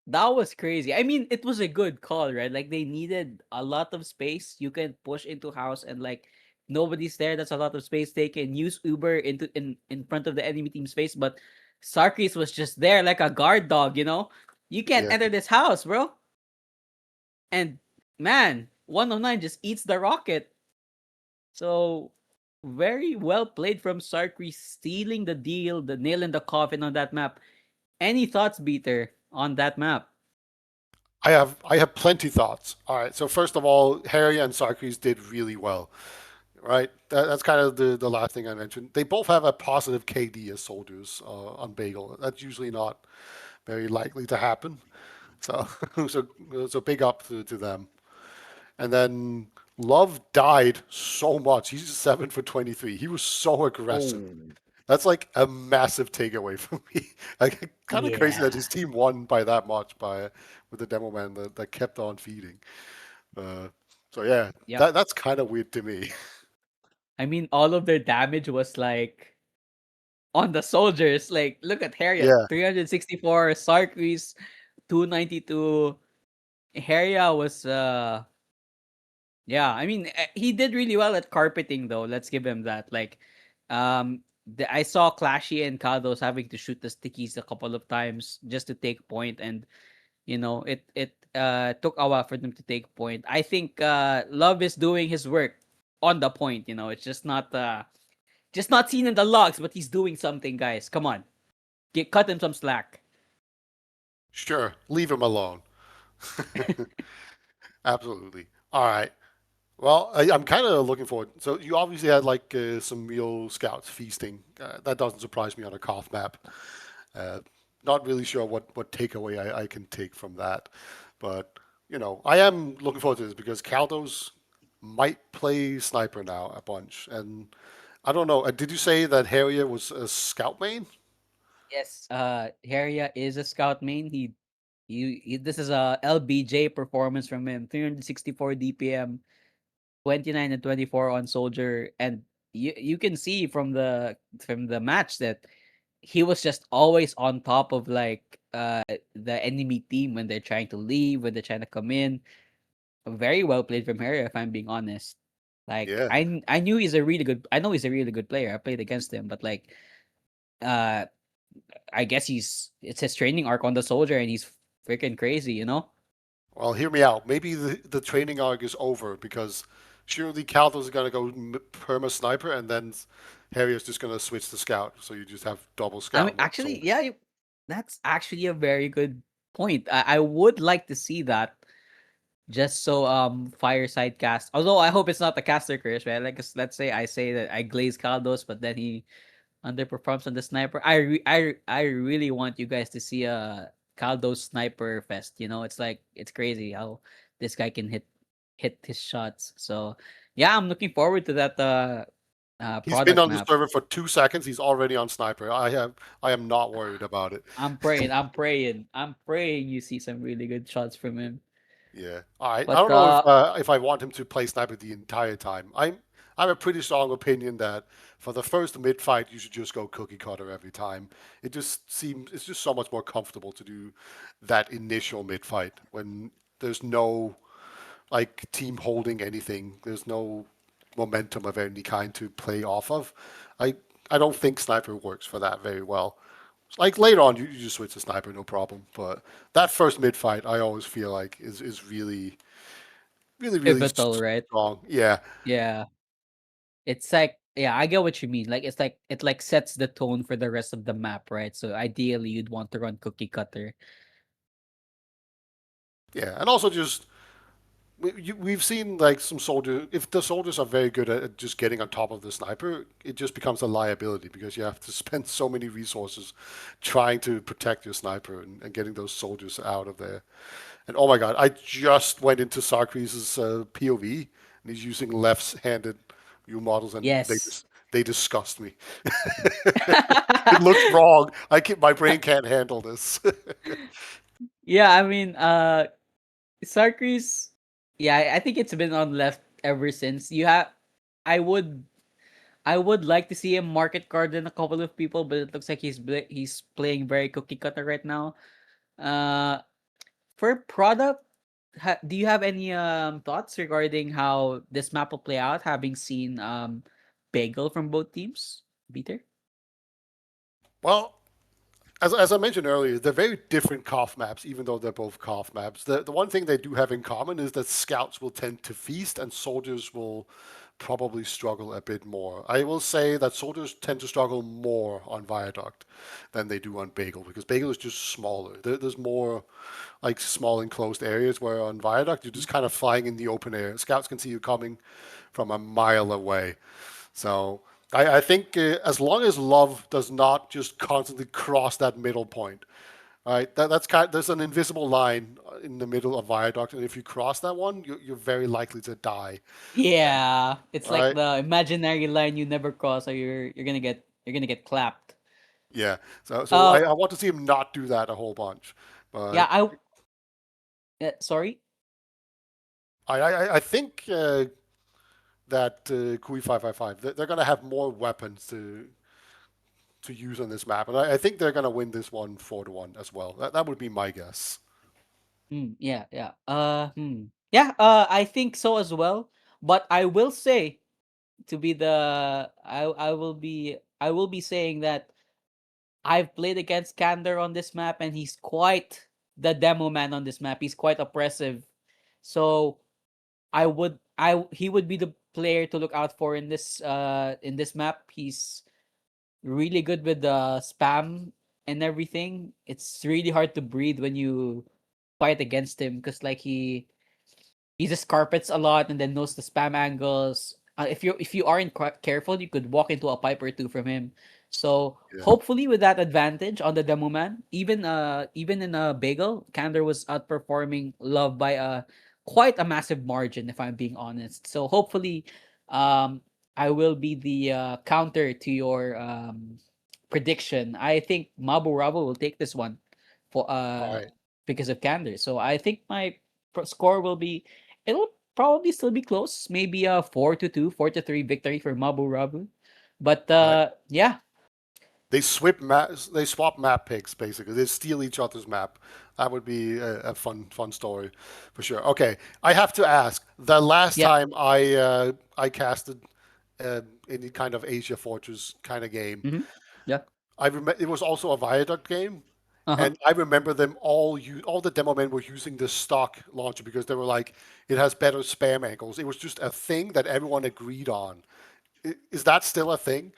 That was crazy. I mean, it was a good call, right? Like they needed a lot of space. You can push into house and like nobody's there. That's a lot of space. They can use Uber in front of the enemy team's face, but Sarkis was just there like a guard dog, you know? You can't Yeah. enter this house, bro. And man, 109 just eats the rocket. So very well played from Sarkis, stealing the deal, the nail in the coffin on that map. Any thoughts, Beater, on that map? I have plenty thoughts. All right. So first of all, Harry and Sarkis did really well. Right. That's kind of the last thing I mentioned. They both have a positive KD as soldiers on Bagel. That's usually not very likely to happen. So so big up to them. And then Love died so much. He's 7 for 23. He was so aggressive. That's like a massive takeaway for me. Like kind of crazy that his team won by that much with the demo man that kept on feeding. So yeah, Yep. that's kind of weird to me. I mean, all of their damage was like on the soldiers. Like, look at Harriet, Yeah, 364, Sarkis, 292. Harriet was yeah, I mean, he did really well at carpeting though. Let's give him that. Like, I saw Clashy and Kados having to shoot the stickies a couple of times just to take point, and you know, it took a while for them to take point. I think Love is doing his work on the point. You know, it's just not seen in the logs, but he's doing something, guys. Come on, cut him some slack. sure. Leave him alone. Absolutely. All right. Well, I'm kind of looking forward. So you obviously had like some real scouts feasting. That doesn't surprise me on a Koth map. Uh, Not really sure what takeaway I can take from that, but you know I am looking forward to this because Kaldos might play sniper now a bunch, and I don't know. Did you say that Harrier was a scout main? Yes. Harriet is a scout main. This is a LBJ performance from him. 364 DPM, 29 and 24 on soldier, and you can see from the match that he was just always on top of like the enemy team when they're trying to leave, when they're trying to come in. Very well played from Harriet, if I'm being honest. Like Yeah, I knew he's a really good I know he's a really good player. I played against him, but like uh I guess it's his training arc on the soldier, and he's freaking crazy, you know. Well, hear me out. Maybe the training arc is over because surely Caldo's going to go perma sniper, and then Harrier's just going to switch to scout. So you just have double I mean, scout, one actually, soldier. yeah, that's actually a very good point. I would like to see that just so fireside cast. Although I hope it's not the caster curse, right? Like let's say I say that I glaze Caldos, but then he underperforms on the sniper. I really want you guys to see a Caldos sniper fest. You know, it's like it's crazy how this guy can hit his shots. So yeah, I'm looking forward to that He's been product on the map. server for 2 seconds. He's already on sniper. I am not worried about it. I'm praying you see some really good shots from him. Yeah. All right. I But don't know if I want him to play sniper the entire time. I'm a pretty strong opinion that for the first mid fight you should just go cookie cutter every time. It just seems it's just so much more comfortable to do that initial mid fight when there's no like team holding anything. There's no momentum of any kind to play off of. I I don't think sniper works for that very well. Like later on, you just switch to sniper, no problem. But that first mid fight, I always feel like is really, really, really pivotal, right? strong. Yeah, Yeah. It's like yeah, I get what you mean. Like it's like it like sets the tone for the rest of the map, right? So ideally you'd want to run cookie cutter. yeah, and also just we've seen like some soldiers. If the soldiers are very good at just getting on top of the sniper, it just becomes a liability because you have to spend so many resources trying to protect your sniper and getting those soldiers out of there. And oh my god, I just went into Sarkre's POV, and he's using left-handed U models, and Yes. they disgust me. It looks wrong. My brain can't handle this. Yeah, I mean Sarkris, yeah, I think it's been on left ever since. I would I would like to see him market card in a couple of people, but it looks like he's playing very cookie cutter right now. Uh for product, do you have any thoughts regarding how this map will play out, having seen Bagel from both teams? Peter? Well, as I mentioned earlier, they're very different cough maps, even though they're both cough maps. The one thing they do have in common is that scouts will tend to feast and soldiers will probably struggle a bit more. I will say that soldiers tend to struggle more on Viaduct than they do on Bagel because Bagel is just smaller. There's more like small enclosed areas where on Viaduct you're just kind of flying in the open air. Scouts can see you coming from a mile away. So I think as long as love does not just constantly cross that middle point, right? That's there's an invisible line in the middle of Viaduct, and if you cross that one, you're very likely to die. Yeah, it's like Right? the imaginary line you never cross, or you're gonna get clapped. Yeah. So Uh, I want to see him not do that a whole bunch, but yeah, sorry. I think that Kuy555 they're going to have more weapons to use on this map, and I think they're going to win this one 4-1 as well. That would be my guess. Yeah, yeah. Yeah, I think so as well. But I will say to be the I will be saying that I've played against Kander on this map, and he's quite the demo man on this map. He's quite oppressive. So he would be the player to look out for in this map. He's really good with the spam and everything. It's really hard to breathe when you fight against him because like he just carpets a lot and then knows the spam angles. If you aren't careful, you could walk into a pipe or two from him. So Yeah. hopefully, with that advantage on the demo man, even in a bagel, Kander was outperforming Love by a quite a massive margin, if I'm being honest. So hopefully, um, I will be the counter to your prediction. I think Mabu Ravu will take this one for All right. because of Kander. So I think my score will be it'll probably still be close. Maybe a 4-2, 4-3 victory for Mabu Rabu. But All right. yeah, They swap map picks basically. They steal each other's map. That would be a fun story for sure. Okay, I have to ask. The last yeah. time I casted any kind of Asia Fortress kind of game, Mm-hmm. Yeah. I remember it was also a Viaduct game, Uh-huh. and I remember them all the demo men were using the stock launcher because they were like, it has better spam angles. It was just a thing that everyone agreed on. Is that still a thing?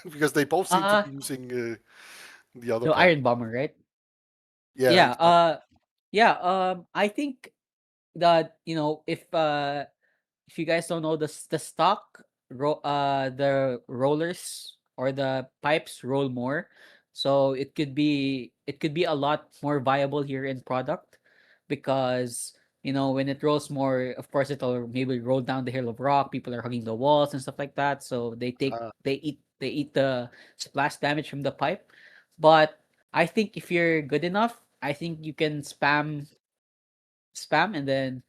Because they both seem to Uh be using the other the part. Iron Bomber, right? Yeah, Yeah, exactly. yeah, I think that, if you guys don't know the stock the rollers or the pipes roll more, so it could be a lot more viable here in product, because when it rolls more, of course it'll maybe roll down the hill of rock, people are hugging the walls and stuff like that, so they eat the splash damage from the pipe. But I think if you're good enough, I think you can spam, and then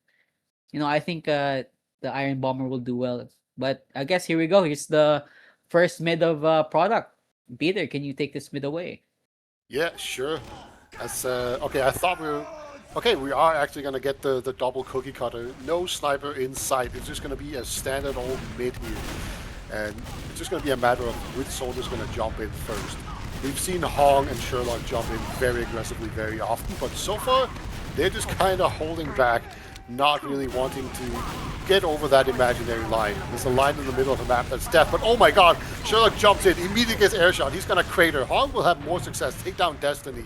I think the Iron Bomber will do well. But I guess here we go. Here's the first mid of product. Peter, can you take this mid away? Yeah, sure. That's okay. I thought we were okay. We are actually gonna get the double cookie cutter. No sniper in sight. It's just gonna be a standard old mid here, and it's just gonna be a matter of which soldier's gonna jump in first. We've seen Hong and Sherlock jump in very aggressively very often, but so far they're just kind of holding back, not really wanting to get over that imaginary line. There's a line in the middle of the map that's death, but oh my god, Sherlock jumps in, immediately gets air shot. He's gonna crater. Hong will have more success, take down Destiny,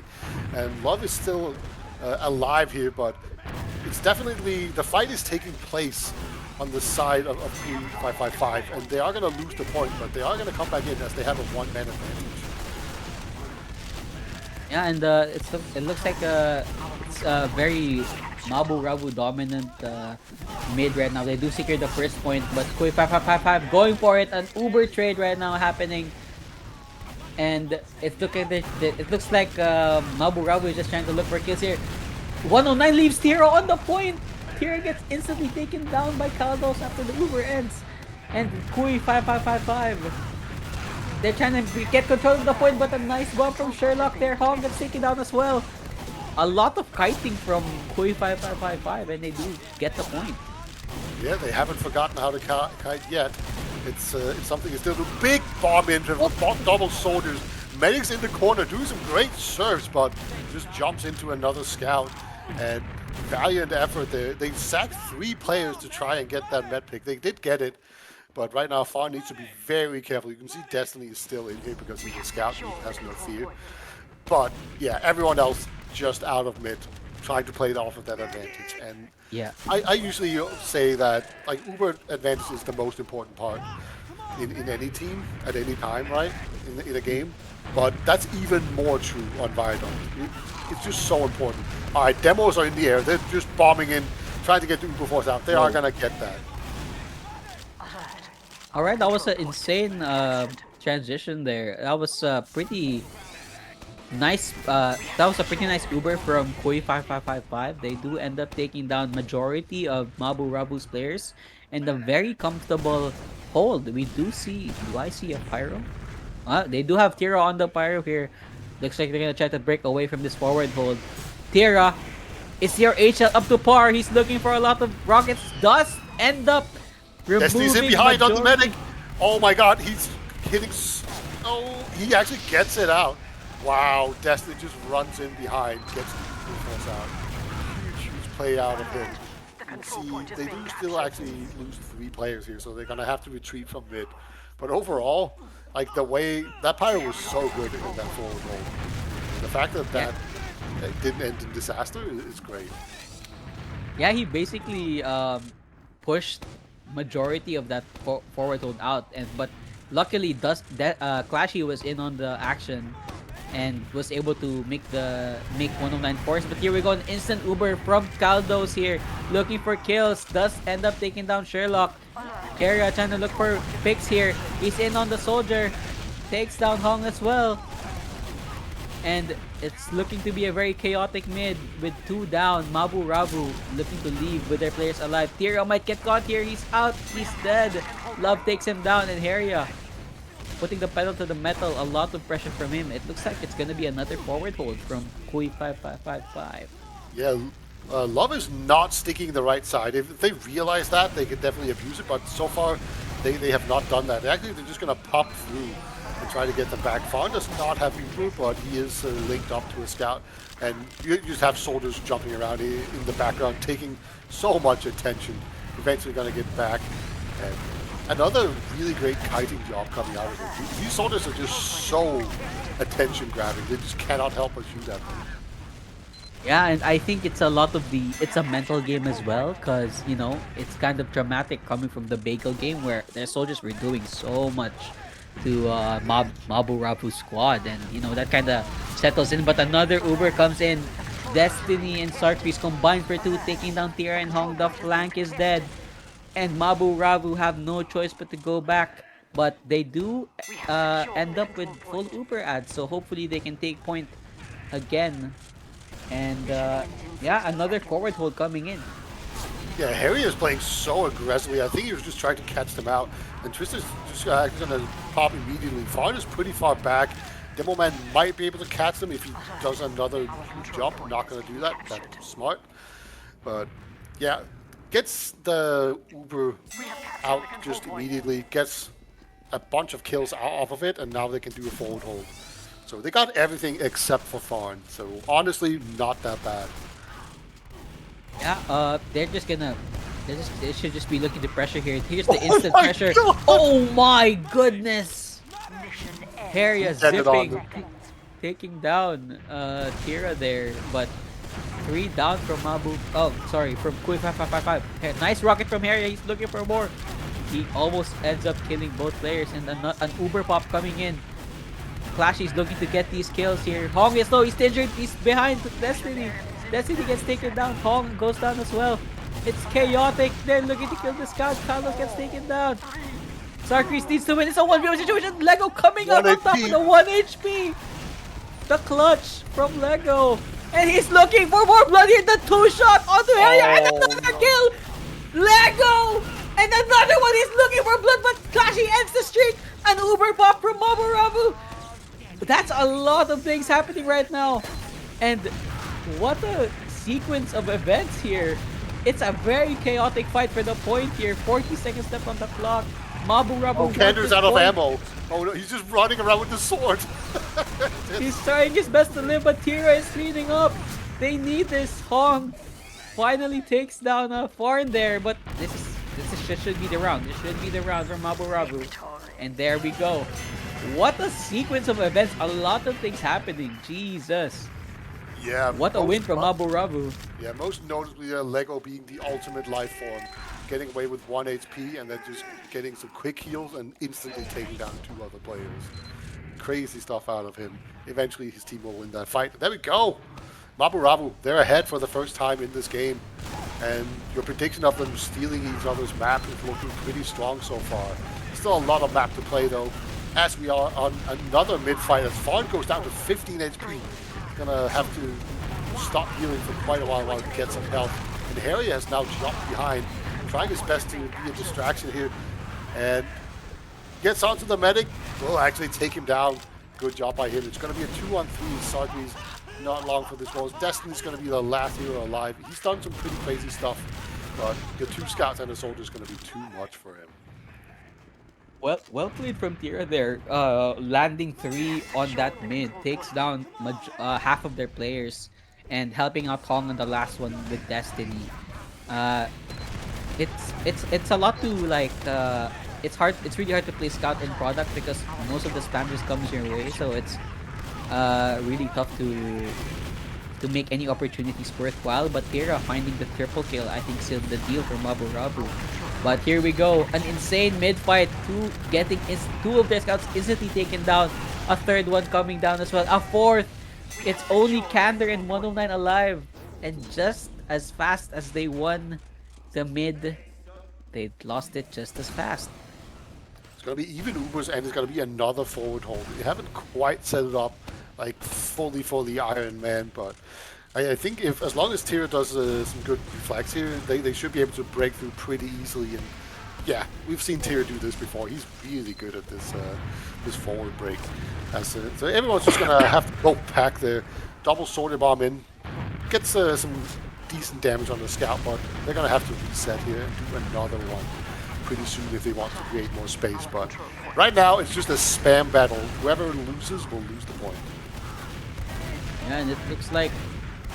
and Love is still alive here, but it's definitely, the fight is taking place on the side of Kuy555, and they are going to lose the point, but they are going to come back in as they have a one-man advantage. Yeah, and it looks like it's very Mabu Ravu dominant mid right now. They do secure the first point, but Kuy555 going for it. An Uber trade right now happening, and it looks like Mabu Ravu is just trying to look for kills here. 109 leaves Tiro on the point. Tiro gets instantly taken down by Kaldos after the Uber ends, and Kuy555. They're trying to get control of the point, but a nice bomb from Sherlock there. Hong gets taken down as well. A lot of kiting from Kuy555, and they do get the point. Yeah, they haven't forgotten how to kite yet. It's something they still do. Big bomb in from double soldiers. Medics in the corner doing some great serves, but just jumps into another scout. And valiant effort there. They sacked 3 players to try and get that med pick. They did get it, but right now Far needs to be very careful. You can see Destiny is still in here because he's a scout. He has no fear. But yeah, everyone else just out of mid, trying to play it off of that advantage. And Yeah. I usually say that like Uber advantage is the most important part in any team at any time, right? In a game. But that's even more true on Viaduct. It's just so important. All right, demos are in the air. They're just bombing in, trying to get the Uber Force out. They are going to get that. All right, that was an insane transition there. That was pretty nice. That was a pretty nice Uber from Kuy555. They do end up taking down majority of Mabu Rabu's players, and a very comfortable hold. We do see. Do I see a pyro? They do have Tira on the pyro here. Looks like they're gonna try to break away from this forward hold. Tira, is your HL up to par? He's looking for a lot of rockets. Does end up Destiny's in removing behind on the majority. medic. Oh my god, he's hitting. Oh, he actually gets it out. Wow, Destiny just runs in behind, gets the Uber Force out. Huge play out of him. You see, they do still actually lose 3 players here, so they're gonna have to retreat from mid. But overall, like the way that pyro was so good in that forward hold. The fact that Yeah. that didn't end in disaster is great. Yeah, he basically pushed majority of that forward hold out, and but luckily Clashy was in on the action and was able to make 109 force. But here we go, an instant Uber from Caldos here, looking for kills. Does end up taking down Sherlock. Area trying to look for picks here. He's in on the soldier, takes down Hong as well. And it's looking to be a very chaotic mid with 2 down. Mabu Ravu looking to leave with their players alive. Tyrio might get caught here. He's out. He's dead. Love takes him down, and Heria putting the pedal to the metal. A lot of pressure from him. It looks like it's gonna be another forward hold from Kuy555. Yeah, Love is not sticking the right side. If they realize that, they could definitely abuse it, but so far they have not done that. Actually, they're just going to pop through and try to get them back. Fawn does not have Uber, but he is linked up to a scout, and you just have soldiers jumping around in the background, taking so much attention. Eventually going to get back, and another really great kiting job coming out of it. These soldiers are just so attention grabbing; they just cannot help but shoot at them. Yeah, and I think it's a lot of it's a mental game as well, because, you know, it's kind of dramatic coming from the Bagel game where their soldiers were doing so much to Mabu Ravu's squad, and, you know, that kind of settles in. But another Uber comes in. Destiny and Sarkris combined for 2, taking down Tira and Hong. The flank is dead, and Mabu Ravu have no choice but to go back. But they do end up with full Uber ads, so hopefully they can take point again. And yeah, another forward hold coming in. Yeah, Harry is playing so aggressively. I think he was just trying to catch them out. And Tristan's just going to pop immediately. Fawn is pretty far back. Demoman might be able to catch them if he does another huge jump. I'm not going to do that. That's smart. But yeah, gets the Uber out just immediately. Gets a bunch of kills off of it. And now they can do a forward hold. So they got everything except for Fawn. So honestly, not that bad. Yeah, they're just gonna. They should just be looking to pressure here. Here's the instant pressure. God. Oh my goodness! Harry Set it on. zipping, taking down Tira there, but 3 down from Mabu. Oh, sorry, from Kuy555. Nice rocket from Harry. He's looking for more. He almost ends up killing both players, and an Uber pop coming in. Clashy's looking to get these kills here. Hong is low. He's injured. He's behind Destiny. Destiny gets taken down. Hong goes down as well. It's chaotic. They're looking to kill the scout. Carlos gets taken down. Sarkris needs to win. It's a 1v1 situation. Lego coming out on top of the 1 HP. The clutch from Lego. And he's looking for more blood here. The 2-shot onto area. And another kill. Lego. And another one. He's looking for blood, but Clashy ends the streak. An Uber pop from Mabu Ravu. That's a lot of things happening right now. And what a sequence of events here. It's a very chaotic fight for the point here. 40 seconds left on the clock. Mabu Ravu. Kander's out of ammo. Oh no, he's just running around with the sword. He's trying his best to live, but Tira is cleaning up. They need this. Hong finally takes down a Farn there, but this should be the round. This should be the round for Mabu Ravu. And there we go. What a sequence of events. A lot of things happening. Jesus. Yeah. What a win from Mabu Ravu. Yeah, most notably Lego being the ultimate life form. Getting away with 1 HP and then just getting some quick heals and instantly taking down 2 other players. Crazy stuff out of him. Eventually his team will win that fight. There we go. Mabu Ravu, they're ahead for the first time in this game. And your prediction of them stealing each other's map is looking pretty strong so far. Still a lot of map to play though. As we are on another mid-fight, as Fawn goes down to 15 HP. He's gonna have to stop healing for quite a while he gets some health. And Harry has now jumped behind, trying his best to be a distraction here. And gets onto the medic, will actually take him down. Good job by him. It's gonna be a 2-on-3. Sarkris not long for this role. Destiny's gonna be the last hero alive. He's done some pretty crazy stuff, but the 2 scouts and a soldier is gonna be too much for him. Well played from Tira there. Landing 3 on that mid. Takes down half of their players and helping out Hong on the last one with Destiny. It's a lot to like. It's hard. It's really hard to play scout in product because most of the spam just comes your way. So it's really tough to make any opportunities worthwhile. But Tira finding the triple kill, I think, sealed the deal for Mabu Ravu. But here we go, an insane mid-fight, 2 of their scouts instantly taken down, a 3rd one coming down as well, a 4th. It's only Kander and 109 alive, and just as fast as they won the mid, they lost it just as fast. It's going to be even Ubers and it's going to be another forward hold. They haven't quite set it up like fully for the Iron Man, but I think as long as Tira does some good flags here, they should be able to break through pretty easily. And yeah, we've seen Tira do this before. He's really good at this this forward break. So everyone's just gonna have to go back there, double sorted bomb in, gets some decent damage on the scout, but they're gonna have to reset here and do another one pretty soon if they want to create more space. But right now, it's just a spam battle. Whoever loses will lose the point. Yeah, and it looks like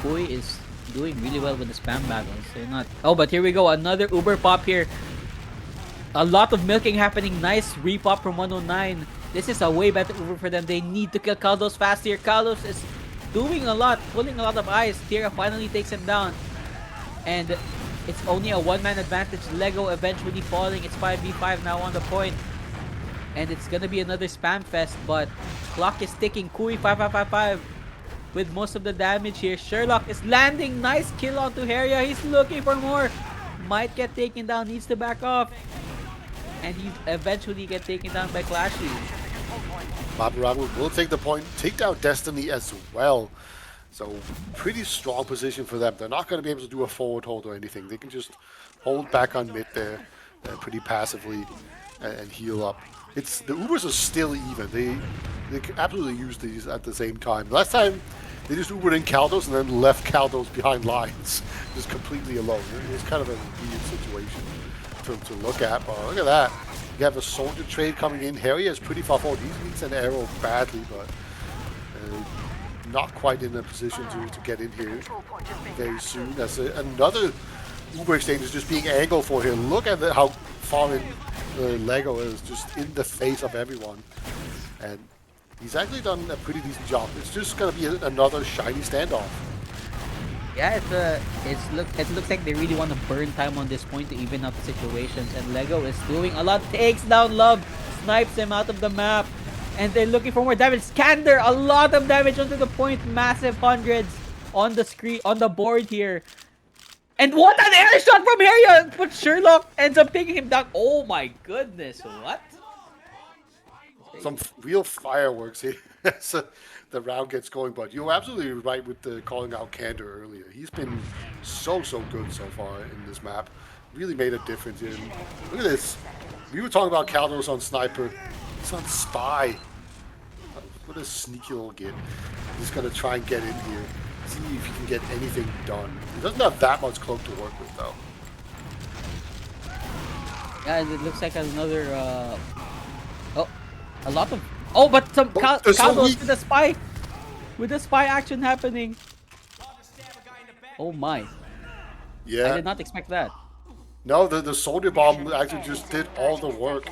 Kuy is doing really well with the spam battles. They're not. Oh, but here we go. Another Uber pop here. A lot of milking happening. Nice repop from 109. This is a way better Uber for them. They need to kill Carlos fast here. Carlos is doing a lot, pulling a lot of eyes. Tira finally takes him down. And it's only a one-man advantage. Lego eventually falling. It's 5v5 now on the point. And it's gonna be another spam fest, but clock is ticking. Kuy555 with most of the damage here. Sherlock is landing. Nice kill onto Heria. He's looking for more. Might get taken down. Needs to back off. And he eventually get taken down by Clashy. Mabu will take the point, take down Destiny as well. So pretty strong position for them. They're not going to be able to do a forward hold or anything. They can just hold back on mid there pretty passively and heal up. It's the Ubers are still even. They can absolutely use these at the same time. Last time they just Ubered in Kaldos and then left Kaldos behind lines, just completely alone. It's kind of a weird situation to look at. But look at that. You have a soldier trade coming in. Harry is pretty far forward. He needs an arrow badly, but not quite in a position to get in here very soon. As another Uber exchange is just being angled for him. Look at how far in Lego is, just in the face of everyone. And he's actually done a pretty decent job. It's just going to be another shiny standoff. Yeah, it looks like they really want to burn time on this point to even up the situations. And Lego is doing a lot. Takes down Love, snipes him out of the map. And they're looking for more damage. Skander, a lot of damage onto the point. Massive hundreds on the screen, on the board here. And what an air shot from Harry! But Sherlock ends up taking him down. Oh my goodness, what? Some real fireworks here as the round gets going. But you're absolutely right with the calling out Kander earlier. He's been so good so far in this map. Really made a difference here. Look at this. We were talking about Kaldos on Sniper. He's on Spy. What a sneaky little git. He's going to try and get in here. See if he can get anything done. He doesn't have that much cloak to work with, though. Yeah, it looks like another... Oh, a lot of... Oh, but some Kaldos with the spy! With the spy action happening. Oh my. Yeah. I did not expect that. No, the soldier bomb actually just did all the work.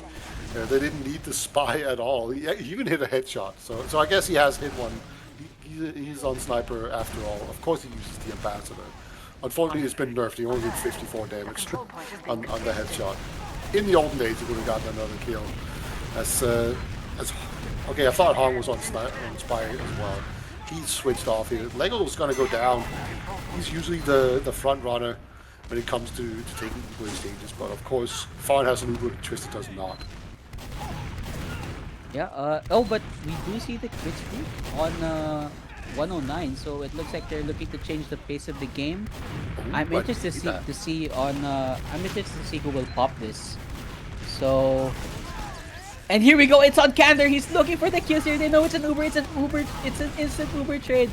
They didn't need the spy at all. He even hit a headshot. So I guess he has hit one. He's on Sniper after all. Of course he uses the Ambassador. Unfortunately, it's been nerfed. He only did 54 damage on the headshot. In the olden days, he would have gotten another kill. Okay, I thought Hong was on Spy as well. He's switched off here. Lego's going to go down. He's usually the front runner when it comes to taking Uber exchanges, but of course, Fawn has an Uber, Twisted does not. Yeah, oh, but we do see the crit streak on 109, so it looks like they're looking to change the pace of the game. I'm interested to see who will pop this. So, and here we go, it's on Kander, he's looking for the kills here. They know it's an Uber, it's an instant Uber trade.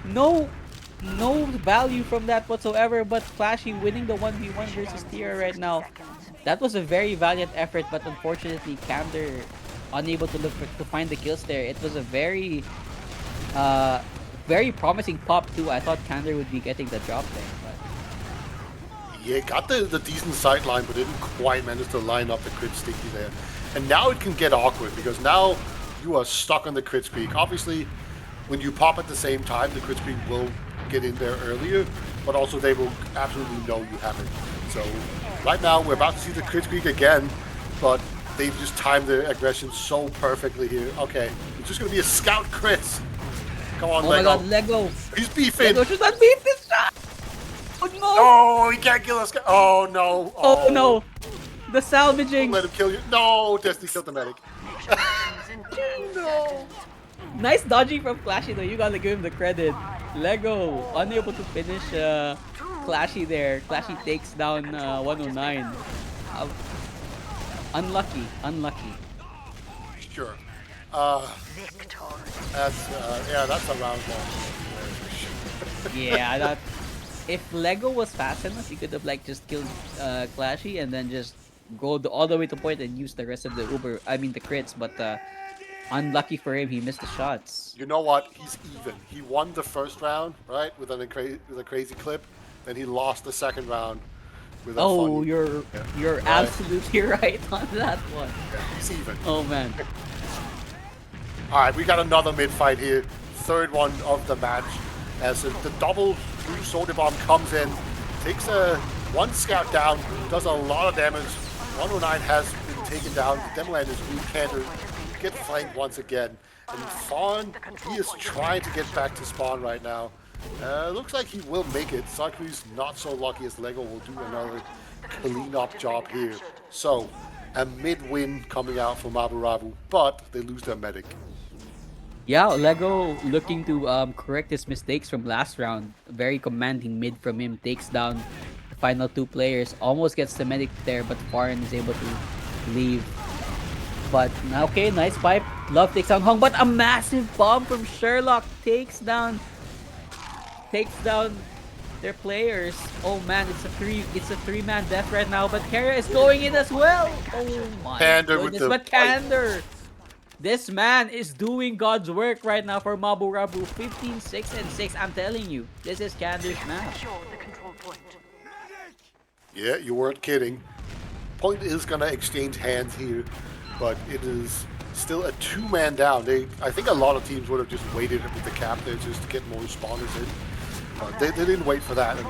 No value from that whatsoever, but Flashy winning the 1v1 versus Tira right now. That was a very valiant effort, but unfortunately Kander unable to find the kills there. It was a very promising pop too. I thought Kander would be getting the drop there, but yeah, got the decent sight line, but didn't quite manage to line up the crit sticky there. And now it can get awkward because now you are stuck on the crit streak. Obviously, when you pop at the same time, the crit streak will get in there earlier, but also they will absolutely know you have it. So right now we're about to see the crit streak again, but they've just timed the aggression so perfectly here. Okay, it's just gonna be a scout crit. Come on, oh Lego. my god, Lego! He's beefing! Lego should not beat this shot! Oh no! Oh, he can't kill us. Oh no! Oh no! The salvaging! Don't let him kill you. No, Destiny killed the medic. No! Nice dodging from Clashy though, you gotta give him the credit. Lego, unable to finish Clashy there. Clashy takes down 109. Unlucky. Sure. That's a round one. Yeah, I thought if Lego was fast enough, he could have like just killed Clashy and then just go all the way to point and use the rest of the the crits, but unlucky for him, he missed the shots. You know what? He's even. He won the first round, right, with a crazy clip. Then he lost the second round with a Oh, funny. Yeah. you're Right. absolutely right on that one. Yeah, he's even. Oh man. All right, we got another mid fight here. Third one of the match. As the double blue soda bomb comes in, takes one scout down, does a lot of damage. 109 has been taken down. The Demoland is weak handed. Get flanked once again. And Fawn, he is trying to get back to spawn right now. Looks like he will make it. Sakuri's not so lucky as Lego will do another clean-up job here. So, a mid-win coming out for Mabu Ravu, but they lose their medic. Yeah, Lego looking to correct his mistakes from last round. Very commanding mid from him, takes down the final two players, almost gets the medic there, but Foreign is able to leave. But okay, nice pipe. Love takes down Hong, but a massive bomb from Sherlock takes down their players. Oh man, it's a three-man death right now, but Kara is going in as well. Oh my Candor with goodness, the but Candor! This man is doing God's work right now for Mabu Rabu. 15, 6, and 6. I'm telling you, this is Candor's match. Secure the control point. Yeah, you weren't kidding. Point is gonna exchange hands here, but it is still a two-man down. I think a lot of teams would have just waited with the cap there just to get more spawners in. They didn't wait for that, and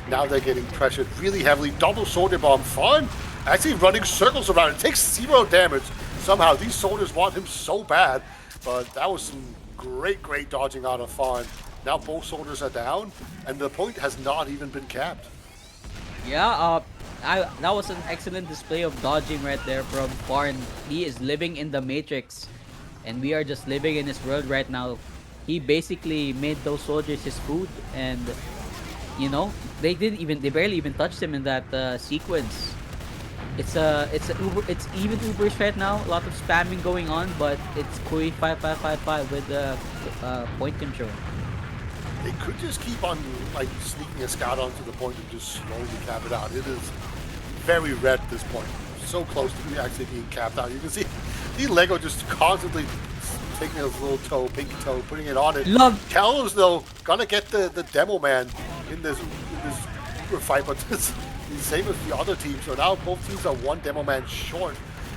now they're getting pressured really heavily. Double soldier bomb, Fawn actually running circles around. It takes 0 damage. Somehow these soldiers want him so bad, but that was some great dodging out of Fawn. Now both soldiers are down, and the point has not even been capped. Yeah, that was an excellent display of dodging right there from Foreign. He is living in the Matrix, and we are just living in his world right now. He basically made those soldiers his food, and you know they barely even touched him in that sequence. It's even Ubers right now. A lot of spamming going on, but it's Kuy555 with the point control. They could just keep on like sneaking a scout onto the point and just slowly cap it out. It is very red at this point. So close to actually being capped out. You can see Lego just constantly taking his little toe, pinky toe, putting it on it. Love. Callum's though gonna get the demo man in this fight, but this the same as the other team. So now both teams are one demo man short,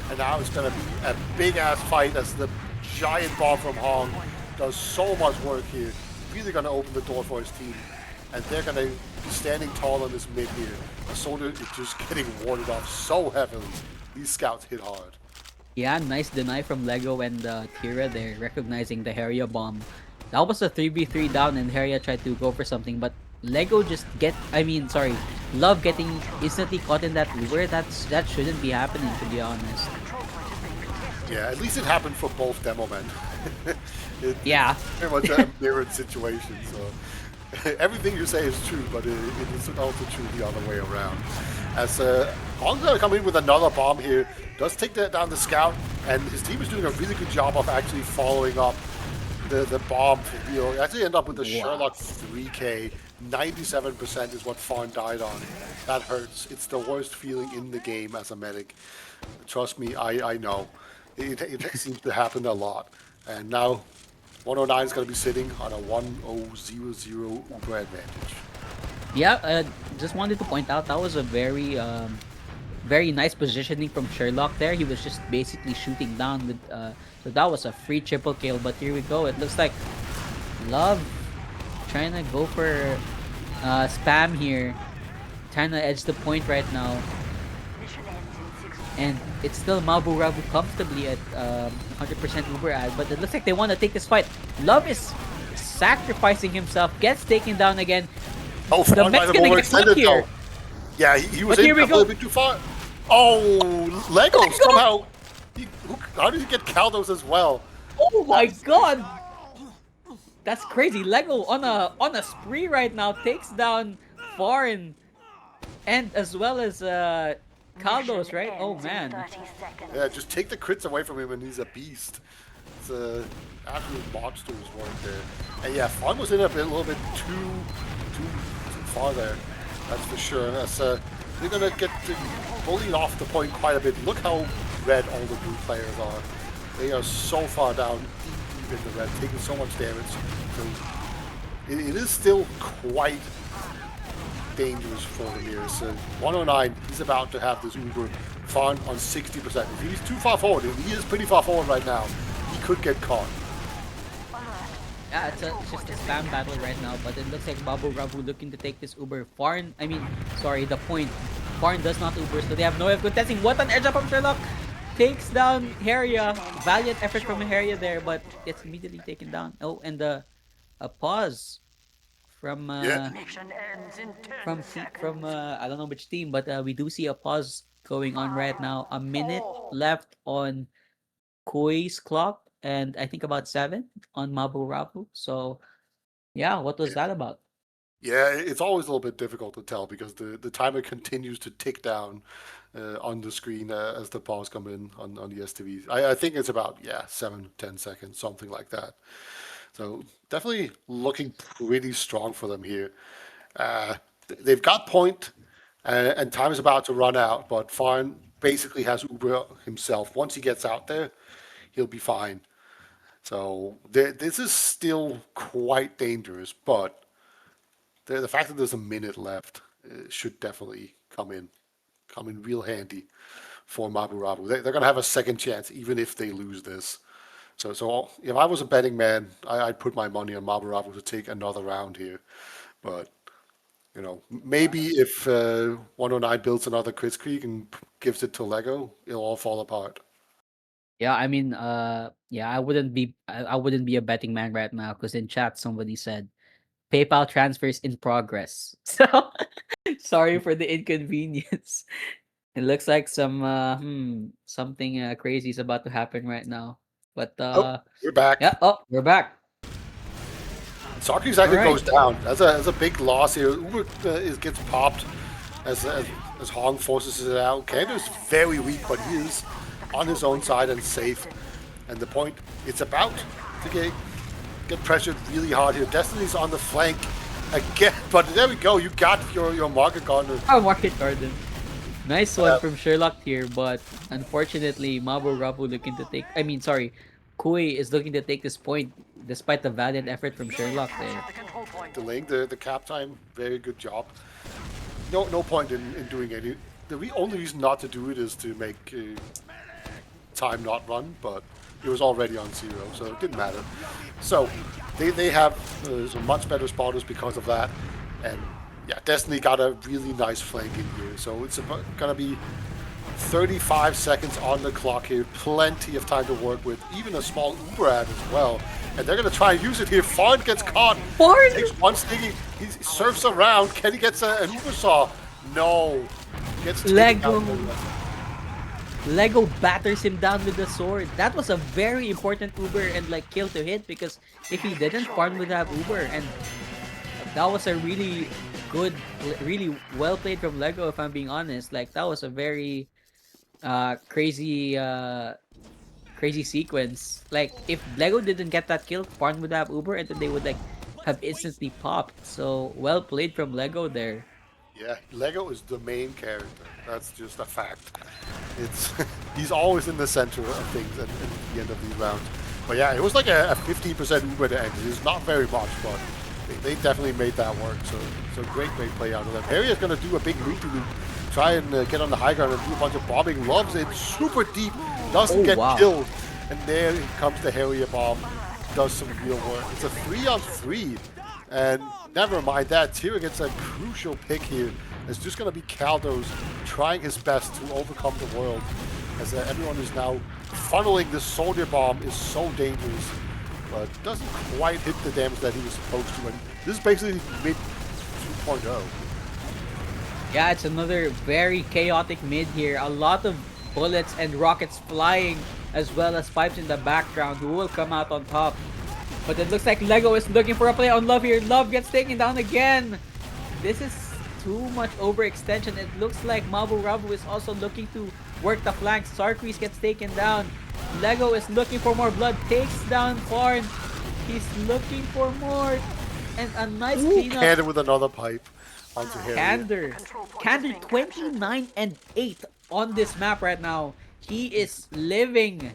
and now it's gonna be a big ass fight as the giant bomb from Hong does so much work here. Really gonna open the door for his team, and they're gonna be standing tall on this mid here. The soldier is just getting warded off so heavily. These scouts hit hard. Yeah, nice deny from Lego and Tira there, recognizing the Heria bomb. That was a 3v3 down, and Heria tried to go for something, but Lego just Love getting instantly caught in that Uber. That shouldn't be happening, to be honest. Yeah, at least it happened for both demo men. Yeah. Very much a mirrored situation. So everything you say is true, but it is also true the other way around. As Hong's gonna come in with another bomb here, does take down the scout, and his team is doing a really good job of actually following up the bomb for real. You actually end up with the Sherlock 3K. 97% is what Fawn died on. That hurts. It's the worst feeling in the game as a medic. Trust me, I know. It seems to happen a lot. And now 109 is going to be sitting on a 1000 Uber advantage. Yeah, just wanted to point out that was a very very nice positioning from Sherlock there. He was just basically shooting down with so that was a free triple kill. But here we go. It looks like Love trying to go for spam here, trying to edge the point right now. And it's still Mabu Ravu comfortably at 100% Uber ad, but it looks like they want to take this fight. Love is sacrificing himself, gets taken down again. Oh, The Mets gonna get stuck here. though. Yeah, he was But in here we a go. little bit too far. Oh, Lego somehow. How did he get Caldos as well? Oh my god! That's crazy. Lego on a spree right now, takes down Foreign and as well as Caldos, right? Oh man. Yeah, just take the crits away from him and he's a beast. It's a absolute monster's work there. And yeah, Fawn was in a little bit too far there. That's for sure. That's, they're gonna get bullied off the point quite a bit. Look how red all the blue players are. They are so far down, deep in the red, taking so much damage. So it is still quite dangerous for him here. So 109, he's about to have this Uber farm on 60%. If he's too far forward, and he is pretty far forward right now, he could get caught. Yeah, it's just a spam battle right now, but it looks like Ravu looking to take this Uber. The point. Farn does not Uber, so they have no way of contesting. What an edge up from Sherlock! Takes down Heria. Valiant effort from Heria there, but gets immediately taken down. Oh, and a pause from Mission ends in 10 seconds. I don't know which team, but we do see a pause going on right now. A minute left on Kuy's clock, and I think about 7 on Mabu Ravu. So yeah, what was that about? Yeah, it's always a little bit difficult to tell because the timer continues to tick down on the screen as the pause come in on the STVs. I think it's about 7-10 seconds, something like that. So definitely looking pretty strong for them here. They've got point, and time is about to run out, but Farn basically has Uber himself. Once he gets out there, he'll be fine. So this is still quite dangerous, but the fact that there's a minute left should definitely come in real handy for Mabu Ravu. They're going to have a second chance, even if they lose this. So if I was a betting man, I'd put my money on Mabu Ravu to take another round here. But, maybe if 109 builds another Kritzkrieg and gives it to Lego, it'll all fall apart. Yeah, I mean, I wouldn't be a betting man right now because in chat somebody said PayPal transfers in progress. So sorry for the inconvenience. It looks like something crazy is about to happen right now. But We're back. yeah, we're back. Socrates actually Alright. goes down. That's a big loss here. Uber gets popped as Hong forces it out. Kando's very weak, but he is on his own side and safe. And the point, it's about to get pressured really hard here. Destiny's on the flank again, but there we go. You got your market gardener. Oh, Market Garden. Nice one from Sherlock here, but unfortunately, Mabu Ravu looking to take. Kuy is looking to take this point despite the valiant effort from Sherlock there. The control point. Delaying the cap time, very good job. No point in doing any. The only reason not to do it is to make time not run, but it was already on 0, so it didn't matter. So they have some much better spotters because of that, and Destiny got a really nice flank in here. So it's gonna be 35 seconds on the clock here, plenty of time to work with, even a small Uber ad as well. And they're gonna try and use it here. Farn gets caught. Farn takes one stingy. He surfs around. Kenny gets an Uber saw. No, gets taken Lego. out. Lego batters him down with the sword. That was a very important Uber and kill to hit because if he didn't, Farn would have Uber, and that was a really good, really well played from Lego. If I'm being honest, that was a very crazy sequence. If Lego didn't get that kill, Farn would have Uber, and then they would have instantly popped. So well played from Lego there. Yeah, Lego is the main character. That's just a fact. He's always in the center of things at the end of these rounds. But yeah, it was like a 15% Uber to end. It's not very much, but they definitely made that work. So great play out of them. Harry is going to do a big loop-to-loop, try and get on the high ground and do a bunch of bombing. Loves it super deep, doesn't get killed. And there comes the Harrier bomb. Does some real work. It's a 3-on-3. And never mind that, Tira gets a crucial pick here. It's just going to be Kaldos trying his best to overcome the world, as everyone is now funneling this soldier bomb is so dangerous, but doesn't quite hit the damage that he was supposed to. And this is basically mid 2.0. Yeah, it's another very chaotic mid here. A lot of bullets and rockets flying, as well as pipes in the background. Who will come out on top? But it looks like Lego is looking for a play on Love here. Love gets taken down again. This is too much overextension. It looks like Mabu Ravu is also looking to work the flanks. Sarkris gets taken down. Lego is looking for more blood. Takes down Farn. He's looking for more. and a nice Ooh, cleanup. Canada with another pipe onto Harriet. Candor 29 and 8 on this map right now. He is living.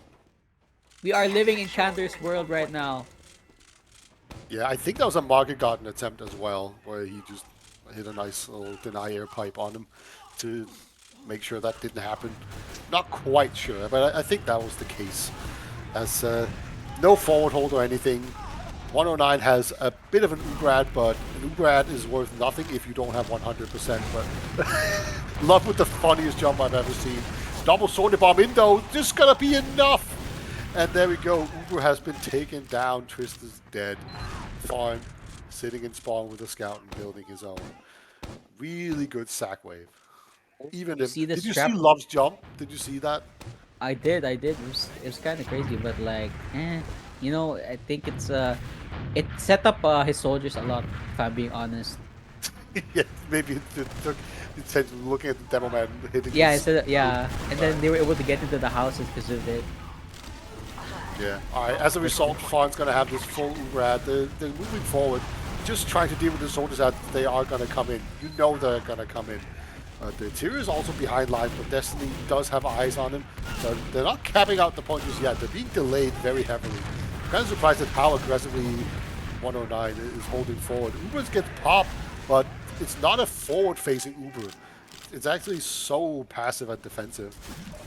We are living in Candor's world right now. Yeah, I think that was a Market Garden attempt as well, where he just hit a nice little deny air pipe on him to make sure that didn't happen. Not quite sure, but I think that was the case. As no forward hold or anything. 109 has a bit of an Ugrad, but an Ugrad is worth nothing if you don't have 100%. But Love with the funniest jump I've ever seen. Double Sword Bomb in though, just gonna be enough. And there we go. Uber has been taken down. Trist is dead. Farn sitting in spawn with a scout and building his own. Really good sack wave. Even You if see this did you trap? see Love's jump? Did you see that? I did. It was kind of crazy, but like, you know, I think it set up his soldiers a lot. If I'm being honest. Yeah, maybe it took instead of looking at the demo man hitting. Yeah, his- and then they were able to get into the houses because of it. Yeah. All right. As a result, Fawn's going to have this full Ugrad. They're moving forward, just trying to deal with the soldiers that they are going to come in. You know they're going to come in. The interior is also behind line, but Destiny does have eyes on him. So they're not capping out the punches yet. They're being delayed very heavily. I'm kind of surprised at how aggressively 109 is holding forward. Ubers get popped, but it's not a forward-facing Uber. It's actually so passive and defensive.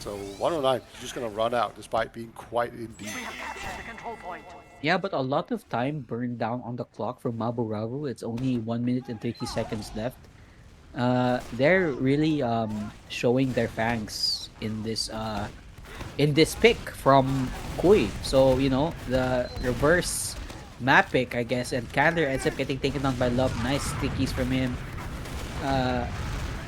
So 109 is just going to run out despite being quite in deep. Yeah, but a lot of time burned down on the clock for Mabu Ravu. It's only 1 minute and 30 seconds left. They're really showing their fangs in this pick from Kuy. So you know the reverse map pick, I guess, and Kander ends up getting taken down by Love. Nice stickies from him. Uh,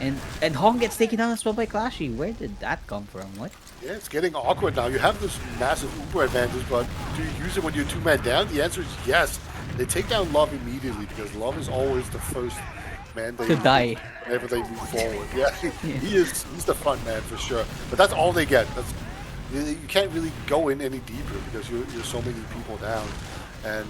and Hong gets taken down as well by Clashy. Where did that come from? What? Yeah, it's getting awkward now. You have this massive Uber advantage, but do you use it when you're 2-man down? The answer is yes. They take down Love immediately because Love is always the first man they To die. whenever they move forward. Yeah, he's the front man for sure. But that's all they get. You can't really go in any deeper because you're so many people down. And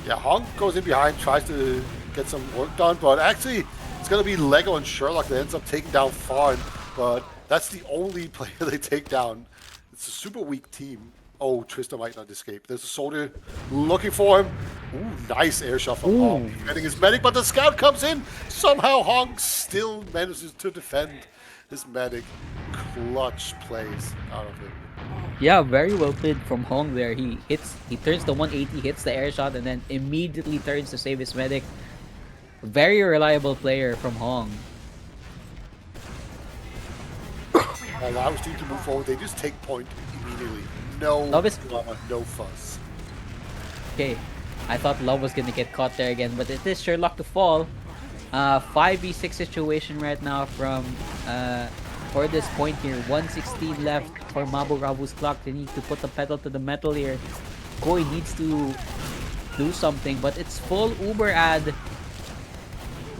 yeah, Hong goes in behind, tries to get some work done, but actually it's going to be Lego and Sherlock that ends up taking down Farn. But that's the only player they take down. It's a super weak team. Oh, Trista might not escape. There's a soldier looking for him. Ooh, nice air shot from Hong. He's getting his medic, but the scout comes in. Somehow Hong still manages to defend his medic. Clutch plays out of him. Yeah, very well played from Hong there. He turns the 180, hits the air shot, and then immediately turns to save his medic. Very reliable player from Hong. Allows team to move forward. They just take point immediately. No Love is- drama, no fuss. Okay, I thought Love was gonna get caught there again, but it is Sherlock to fall. 5v6 situation right now from for this point here. 116 left for Mabu Ravu's clock. They need to put the pedal to the metal here. Koi needs to do something, but it's full Uber ad.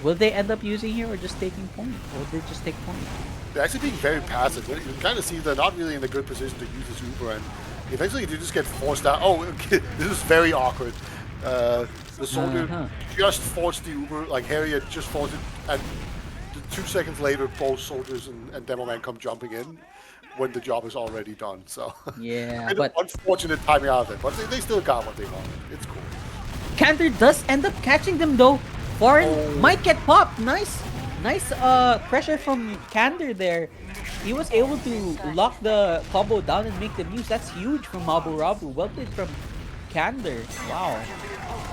Will they end up using here or just taking point? Or will they just take point? They're actually being very passive. You can kind of see they're not really in a good position to use this Uber, and eventually they just get forced out. Oh, okay. This is very awkward. The soldier just forced the Uber, like Harriet just forced it, and 2 seconds later, both soldiers and Demo Man come jumping in when the job is already done. So Yeah, kind of but unfortunate timing out of it, but they still got what they wanted. It's cool. Cantor does end up catching them though. Foreign might get popped. Nice pressure from Candor there. He was able to lock the combo down and make the use. That's huge from Mabu Ravu. Well played from Candor. Wow.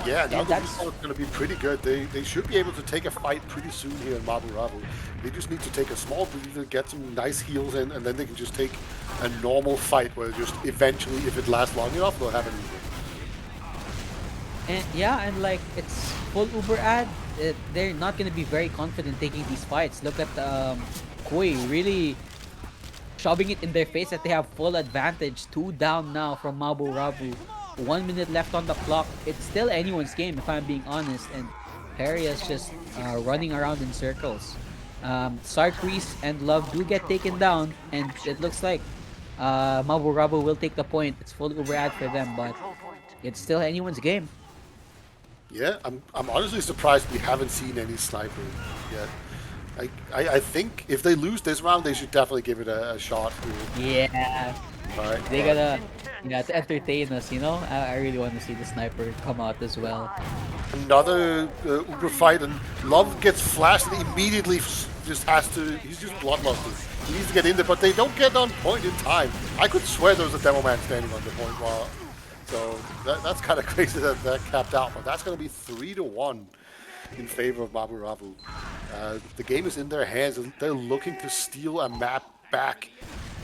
Yeah, now And the that's- result is going to be pretty good. They should be able to take a fight pretty soon here in Mabu Ravu. They just need to take a small breather, get some nice heals in, and then they can just take a normal fight where just eventually, if it lasts long enough, they'll have an Uber. And yeah, and like it's full Uber ad. They're not gonna be very confident taking these fights. Look at Koi really shoving it in their face that they have full advantage. 2 down now from Mabu Ravu. 1 minute left on the clock. It's still anyone's game if I'm being honest. And Harry is just running around in circles. Sarkreese and Love do get taken down, and it looks like Mabu Ravu will take the point. It's full Uber ad for them, but it's still anyone's game. Yeah, I'm honestly surprised we haven't seen any sniper yet. I think if they lose this round, they should definitely give it a shot. Yeah, Right, they but gotta, yeah, to entertain us, you know? I really want to see the sniper come out as well. another Uber fight, and Love gets flashed and immediately just has to. He's just bloodlusted. He needs to get in there, but they don't get on point in time. I could swear there was a demo man standing on the point while. So that's kind of crazy that that capped out, but that's going to be 3-1 in favor of Mabu Ravu. The game is in their hands, and they're looking to steal a map back.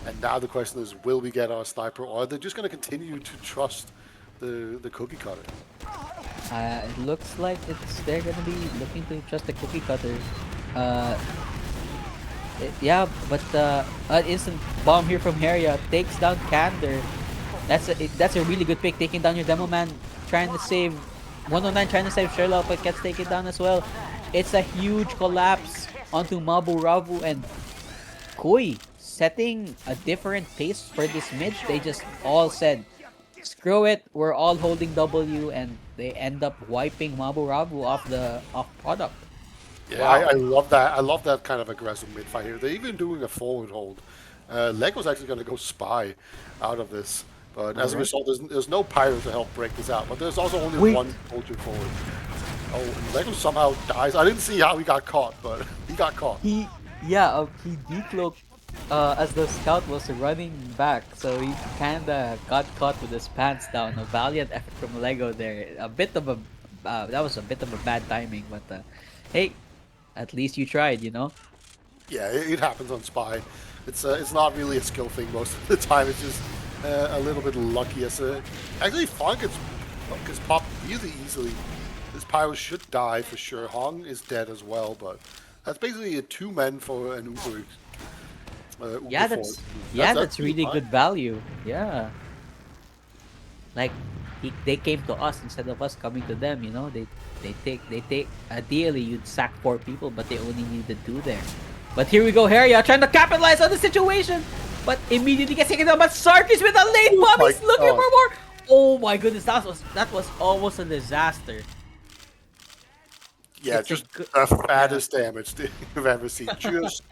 And now the question is, will we get our sniper, or are they just going to continue to trust the cookie cutter? It looks like they're gonna be looking to trust the cookie cutter. Uh, yeah, but an instant bomb here from Heria takes down Candor. That's a really good pick, taking down your demo man, trying to save 109, trying to save Sherlock, but gets taken down as well. It's a huge collapse onto Mabu Ravu, and Kuy setting a different pace for this mid. They just all said, screw it, we're all holding W, and they end up wiping Mabu Ravu off the product. Yeah, Wow. I love that. I love that kind of aggressive mid fight here. They're even doing a forward hold. Lego's actually going to go spy out of this, but as a Alright. result, there's no pyro to help break this out. But there's also only Wait. one soldier forward. Oh, and Lego somehow dies. I didn't see how he got caught, but he got caught. He decloaked as the scout was running back, so he kinda got caught with his pants down. A valiant effort from Lego there. A bit of a that was a bit of a bad timing, but hey, at least you tried, you know. Yeah, it happens on Spy. It's not really a skill thing most of the time. It's just a little bit lucky. Actually, Funk gets popped really easily. This pyro should die for sure. Hong is dead as well, but that's basically a 2 men for an Uber. Yeah, Uber that's forward. that's really fine. good value. Yeah, like they came to us instead of us coming to them. You know, they take. Ideally, you'd sack 4 people, but they only needed 2 there. But here we go, Heria trying to capitalize on the situation, but immediately gets taken down. But Sarkis with a late Oh bomb. my He's looking God. for more. Oh my goodness, that was almost a disaster. Yeah, It's a just good. the Yeah. fattest damage that you've ever seen. Just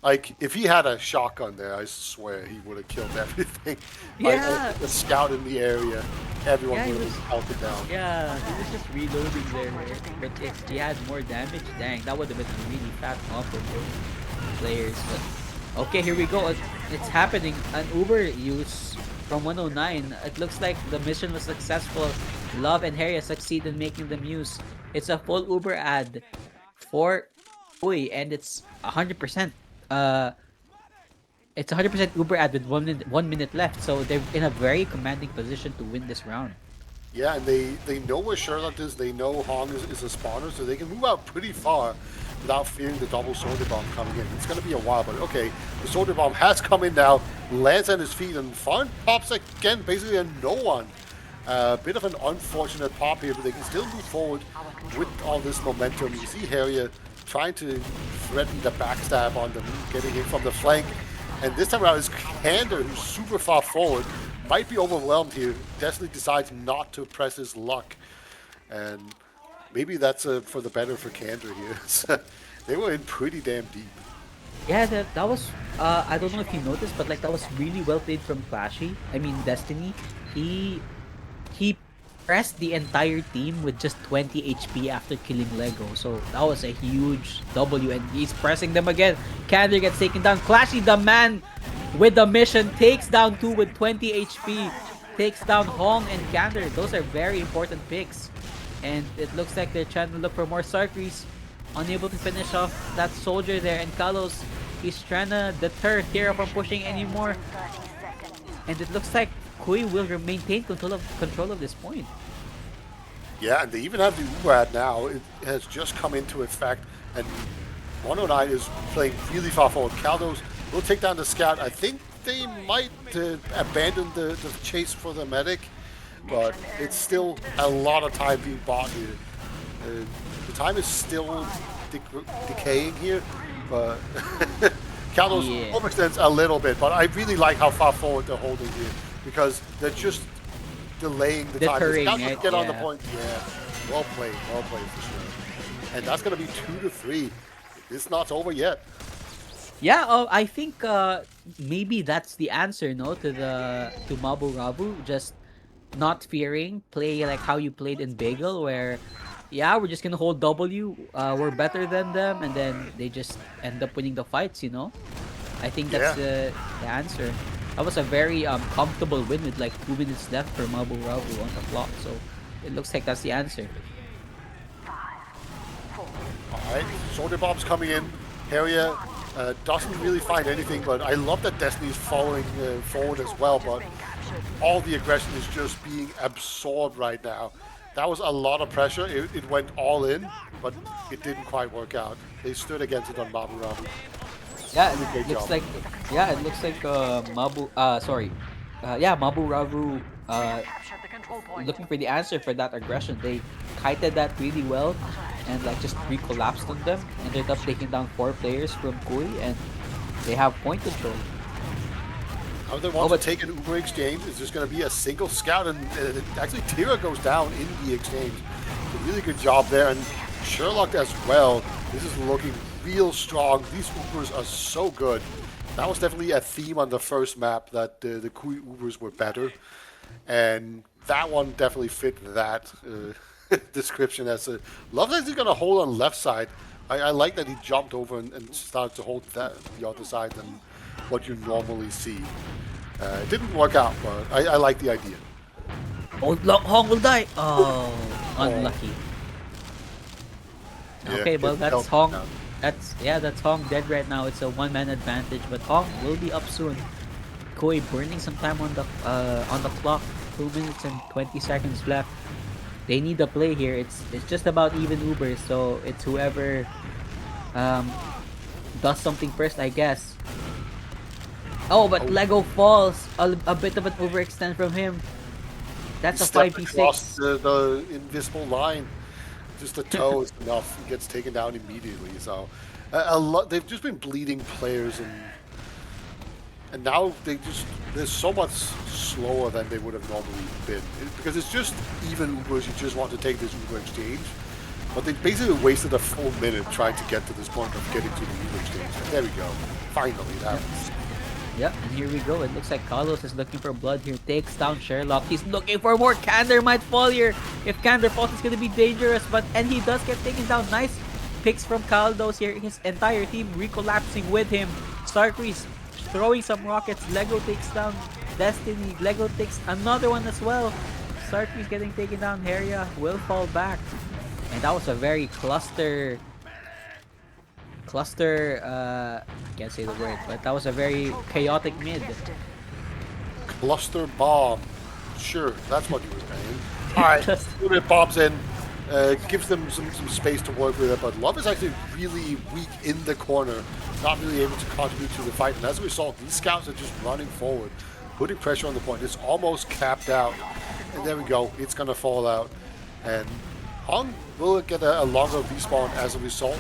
like if he had a shotgun there, I swear he would have killed everything. Like Yeah. the scout in the area, everyone Yeah, he would was. have melted down. Yeah, he was just reloading there. But if he had more damage, dang, that would have been a really fat comp for both players. But okay, here we go. It's happening. An Uber use from 109. It looks like the mission was successful. Love and Harry succeed in making them use. It's a full Uber ad for Uy, and it's 100%. Uh, it's 100% Uber ad with 1 minute left, so they're in a very commanding position to win this round. Yeah, and they know where Sherlock is. They know Hong is a spawner, so they can move out pretty far without fearing the double soldier bomb coming in. It's going to be a while, but okay, the soldier bomb has come in now, lands on his feet, and Farn pops again, basically a no one. A bit of an unfortunate pop here, but they can still move forward with all this momentum. You see Harrier trying to threaten the backstab on them, getting in from the flank. And this time around, it's Kander, who's super far forward, might be overwhelmed here. Destiny decides not to press his luck. And maybe that's for the better for Kander here. They were in pretty damn deep. Yeah, that was I don't know if you noticed, but like that was really well played from Flashy. I mean Destiny. He pressed the entire team with just 20 HP after killing Lego. So that was a huge W, and he's pressing them again. Kander gets taken down. Flashy, the man with the mission, takes down 2 with 20 HP. Takes down Hong and Kander. Those are very important picks. And it looks like they're trying to look for more Sarkries. Unable to finish off that soldier there. And Kalos, he's trying to deter Hero from pushing anymore. And it looks like Kuy will maintain control of this point. Yeah, and they even have the Uber ad now. It has just come into effect, and 109 is playing really far forward. Kaldos will take down the scout. I think they might abandon the chase for the medic, but it's still a lot of time being bought here. The time is still decaying here, but Kaldos overextends a little bit. But I really like how far forward they're holding here, because they're just delaying the time. The Deterring scout it, can get on the yeah. point. Yeah. Well played for sure. And that's going to be 2-3. It's not over yet. Yeah, I think maybe that's the answer, no, to Mabu Ravu. Just not fearing, play like how you played in Bagel, where yeah, we're just gonna hold W. We're better than them, and then they just end up winning the fights. I think that's Yeah. the answer. That was a very comfortable win with like 2 minutes left for Mabu Ravu on the clock. So it looks like that's the answer. Alright, shoulder bombs coming in. Harrier doesn't really find anything, but I love that Destiny is following forward as well, but all the aggression is just being absorbed right now. That was a lot of pressure. It went all in, but it didn't quite work out. They stood against it on Mabu Ravu. Yeah, Really great it looks job. like Mabu Mabu Ravu Captured the control point. looking for the answer for that aggression. They kited that really well and like just recollapsed on them. Ended up taking down 4 players from Kuy, and they have point control. How they want but- to take an Uber exchange is just going to be a single scout, and actually Tira goes down in the exchange. A really good job there, and Sherlock as well. This is looking real strong. These Ubers are so good. That was definitely a theme on the first map, that the Kuy Ubers were better, and that one definitely fit that description. As a love that he's going to hold on left side. I like that he jumped over and started to hold that the other side than what you normally see. It didn't work out, but I like the idea. Hong will die. Oh, unlucky. Yeah, Okay, well it that's helped Hong. out. That's Hong dead right now. It's a 1-man advantage, but Hong will be up soon. Kuy burning some time on the clock. 2 minutes and 20 seconds left. They need a play here. It's just about even Ubers, so it's whoever does something first, I guess. Oh, but Lego falls. A bit of an overextend from him. That's He a stepped 5v6. across the invisible line. Just a toe is enough. He gets taken down immediately. So a lot. They've just been bleeding players, and now they're so much slower than they would have normally been, because it's just even Ubers. You just want to take this Uber exchange, but they basically wasted a full minute trying to get to this point of getting to the Uber exchange. And there we go. Finally, it happens. Yep, and here we go. It looks like Carlos is looking for blood here. Takes down Sherlock. He's looking for more. Kander might fall here. If Kander falls, it's gonna be dangerous. And he does get taken down. Nice picks from Caldos here. His entire team recollapsing with him. Starkreese throwing some rockets. Lego takes down Destiny. Lego takes another one as well. Starkreese getting taken down. Heria will fall back. And that was a very cluster, I can't say the word, but that was a very chaotic mid. Cluster bomb. Sure, that's what you were saying. Alright, Unit bombs in. Gives them some space to work with it, but Love is actually really weak in the corner. Not really able to contribute to the fight, and as a result, these scouts are just running forward, putting pressure on the point. It's almost capped out. And there we go. It's going to fall out. And Hong will get a longer respawn as a result.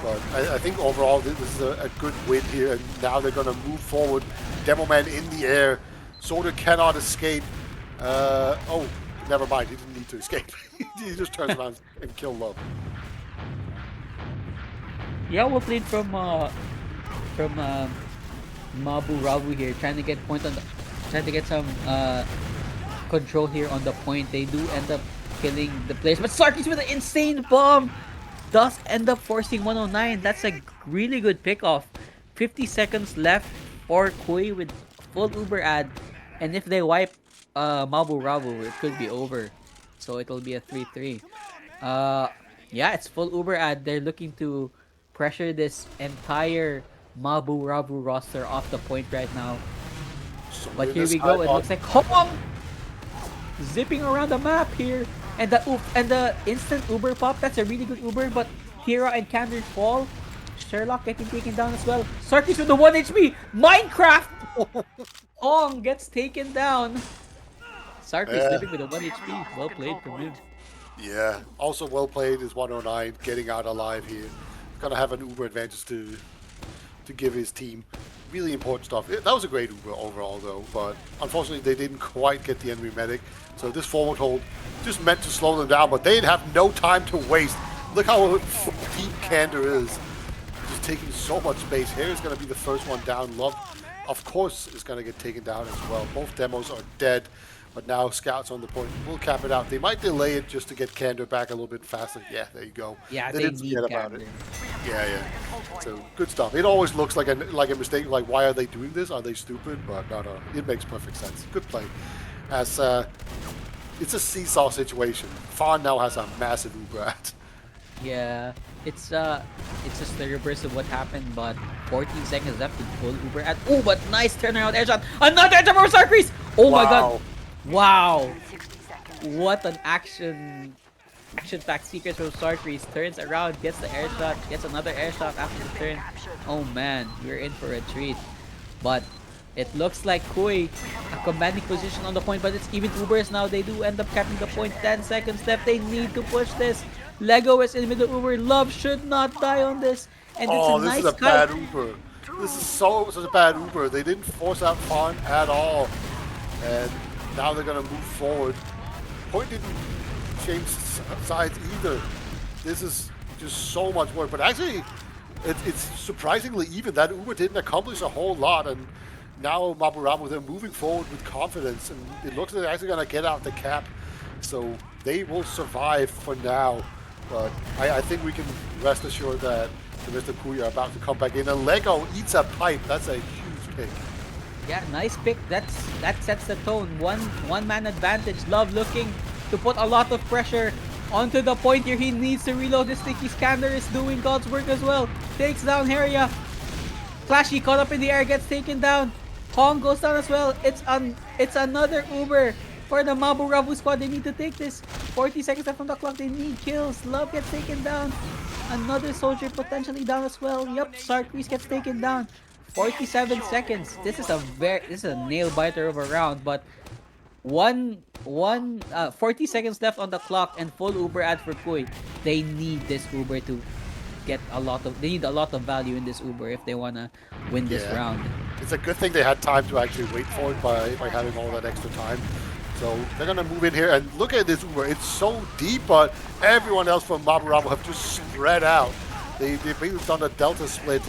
But I think overall this is a good win here, and now they're going to move forward. Demoman in the air. Soldier cannot escape. Oh, never mind. He didn't need to escape. He just turns around and kills Love. Yeah, we're played from Mabu Ravu here, trying to get trying to get some control here on the point. They do end up killing the players, but Sarkis with an insane bomb does end up forcing 109. That's a really good pickoff. 50 seconds left for Kuy with full Uber ad, and if they wipe Mabu Ravu, it could be over. So it'll be a 3-3. Yeah, it's full Uber ad. They're looking to pressure this entire Mabu Ravu roster off the point right now. So But with here this we go. It high looks like Hong zipping around the map here, and the instant Uber pop. That's a really good Uber, but Hira and Kander fall. Sherlock getting taken down as well. Sarkis with the 1 HP. Minecraft. Hong gets taken down. Sarkis living with a 1 HP. Well played from him. Yeah, also well played is 109, getting out alive here. Gonna have an Uber advantage to give his team. really important stuff. That was a great Uber overall, though, but unfortunately they didn't quite get the enemy medic. So this forward hold just meant to slow them down, but they'd have no time to waste. Look how deep Candor is. Just taking so much space. Here is going to be the first one down. Love, of course, is going to get taken down as well. Both demos are dead, but now Scouts on the point will cap it out. They might delay it just to get Candor back a little bit faster. Yeah, there you go. Yeah, they they didn't need forget about Candor. it. Yeah. So good stuff. It always looks like a mistake. Like, why are they doing this? Are they stupid? But no, it makes perfect sense. Good play. As it's a seesaw situation. Fawn now has a massive Uber at. Yeah, it's just the reverse of what happened, but 14 seconds left to full Uber at. Oh, but nice turnaround air shot. Another air shot from Starcrease. Oh my god. Wow. 60 seconds. What an action-packed sequence from Starcrease. Turns around, gets the air shot, gets another air shot after the turn. Oh man, we're in for a treat. But it looks like Kuy a commanding position on the point, but it's even Ubers now. They do end up capping the point. 10 seconds left. They need to push this. Lego is in the middle Uber. Love should not die on this. And it's a This nice is a kite. bad Uber. This is such a bad Uber. They didn't force out Fawn at all. And now they're going to move forward. Point didn't change sides either. This is just so much work. But actually, it's surprisingly even. That Uber didn't accomplish a whole lot. And now Mabu, they're moving forward with confidence. And it looks like they're actually going to get out the cap. So they will survive for now. But I think we can rest assured that the Mr. Kuy are about to come back in. And Lego eats a pipe. That's a huge pick. Yeah, nice pick. That sets the tone. One man advantage. Love looking to put a lot of pressure onto the point here. He needs to reload his sticky. Scanner is doing God's work as well. Takes down Heria. Flashy caught up in the air, gets taken down. Hong goes down as well. It's another Uber for the Mabu Ravu squad. They need to take this. 40 seconds left on the clock. They need kills. Love gets taken down. Another soldier potentially down as well. Yup, Starcrease gets taken down. 47 seconds. This is a nail biter of a round, but 40 seconds left on the clock and full Uber ad for Kuy. They need this Uber to get they need a lot of value in this Uber if they wanna win this round. It's a good thing they had time to actually wait for it by having all that extra time. So they're gonna move in here and look at this Uber. It's so deep, but everyone else from Mabu have just spread out. They've basically done a delta split,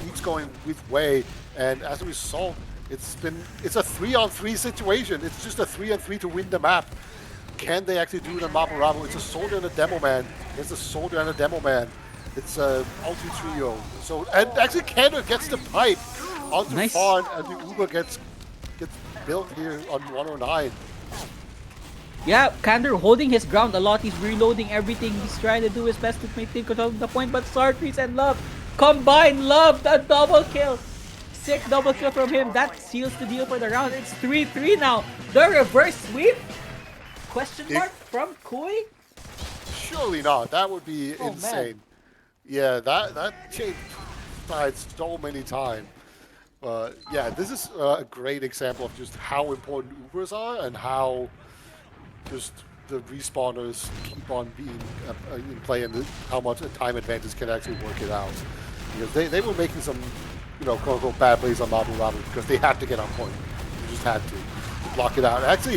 each going with way, and as a result, it's a 3-on-3 situation. It's just a 3-on-3 to win the map. Can they actually do it on Mabu? It's a soldier and a demo man. It's a soldier and a demo man. It's a multi trio. So and actually Candor gets the pipe onto Nice. Fawn, and the Uber gets built here on 109. Yeah, Candor holding his ground a lot. He's reloading everything. He's trying to do his best to maintain control of the point, but Starcrease and Love combine. Love the double kill. Sick double kill from him. That seals the deal for the round. It's 3-3 now. The reverse sweep? Question mark from Kuy? Surely not. That would be Oh, insane. Yeah, that changed sides so many times. Yeah, this is a great example of just how important Ubers are and how just the respawners keep on being in play and how much a time advantage can actually work it out. Because they were making some, quote-unquote bad plays on Mabu because they had to get on point. They just had to block it out. Actually,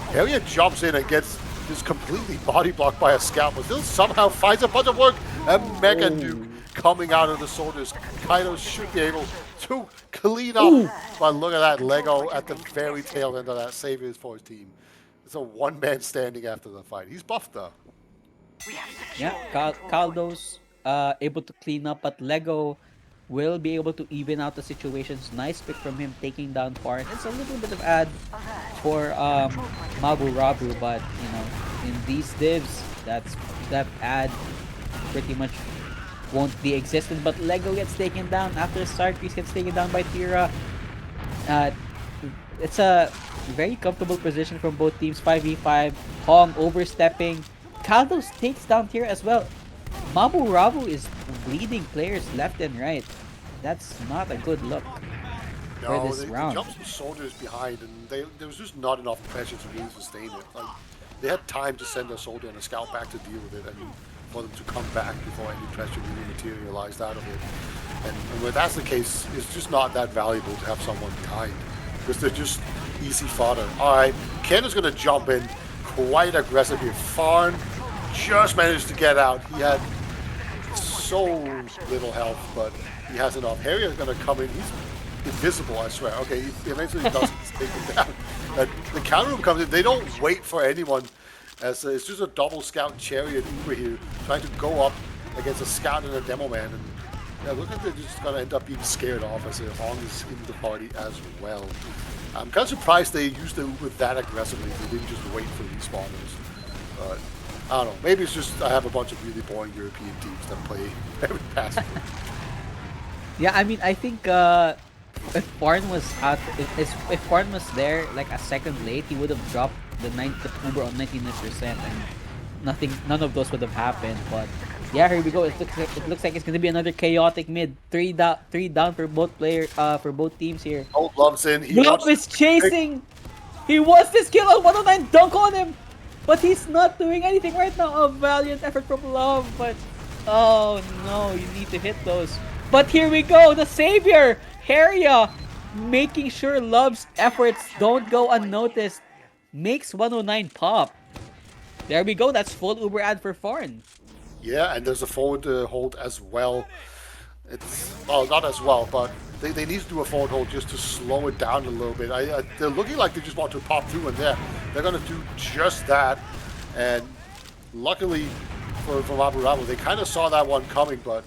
Heria jumps in and gets just completely body blocked by a scout, but still somehow finds a bunch of work. A mega nuke coming out of the soldiers. Kaido should be able to clean up. But look at that Lego at the very tail end of that saviors for his team. It's a one-man standing after the fight. He's buffed though. Yeah, Caldo's able to clean up, but Lego will be able to even out the situations. Nice pick from him taking down Farin. It's a little bit of ad for Mabu Rabu, but in these divs, that ad pretty much won't be existent. But Lego gets taken down after Starcrease gets taken down by Tira. It's a very comfortable position from both teams. 5v5, Hong overstepping. Caldos takes down Tira as well. Mabu Ravu is bleeding players left and right. That's not a good look for this They round. jumped some soldiers behind, and there was just not enough pressure to really sustain it. Like, they had time to send a soldier and a scout back to deal with it, and for them to come back before any pressure really materialized out of it. And when that's the case, it's just not that valuable to have someone behind because they're just easy fodder. All right, Ken is going to jump in quite aggressive here. Farn just managed to get out. He had so little health, but he has enough. Harry is going to come in. He's invisible, I swear. Okay, he eventually does take him down. And the counter room comes in. They don't wait for anyone. As it's just a double scout chariot Uber here, trying to go up against a scout and a demo man. And yeah, look like they're just going to end up being scared off as Hong is in the party as well. I'm kind of surprised they used the Uber that aggressively. They didn't just wait for respawners. But I don't know. Maybe it's just I have a bunch of really boring European teams that play very passively. Yeah, I mean, I think if Farn was out, if Farn was there like a second late, he would have dropped the Uber on 99%, and none of those would have happened. But yeah, here we go. It looks like it's gonna be another chaotic mid. Three down for both teams here. Oh, Laxson, Love is chasing. He wants this kill on 109. Dunk on him, but he's not doing anything right now. A valiant effort from Love, but oh no, you need to hit those. But here we go, the savior, Haria, making sure Love's efforts don't go unnoticed. Makes 109 pop. There we go, that's full Uber ad for Farn. Yeah, and there's a forward hold as well. It's, well, not as well, but they need to do a forward hold just to slow it down a little bit. They're looking like they just want to pop through, and they're going to do just that. And luckily for Ravu, they kind of saw that one coming, but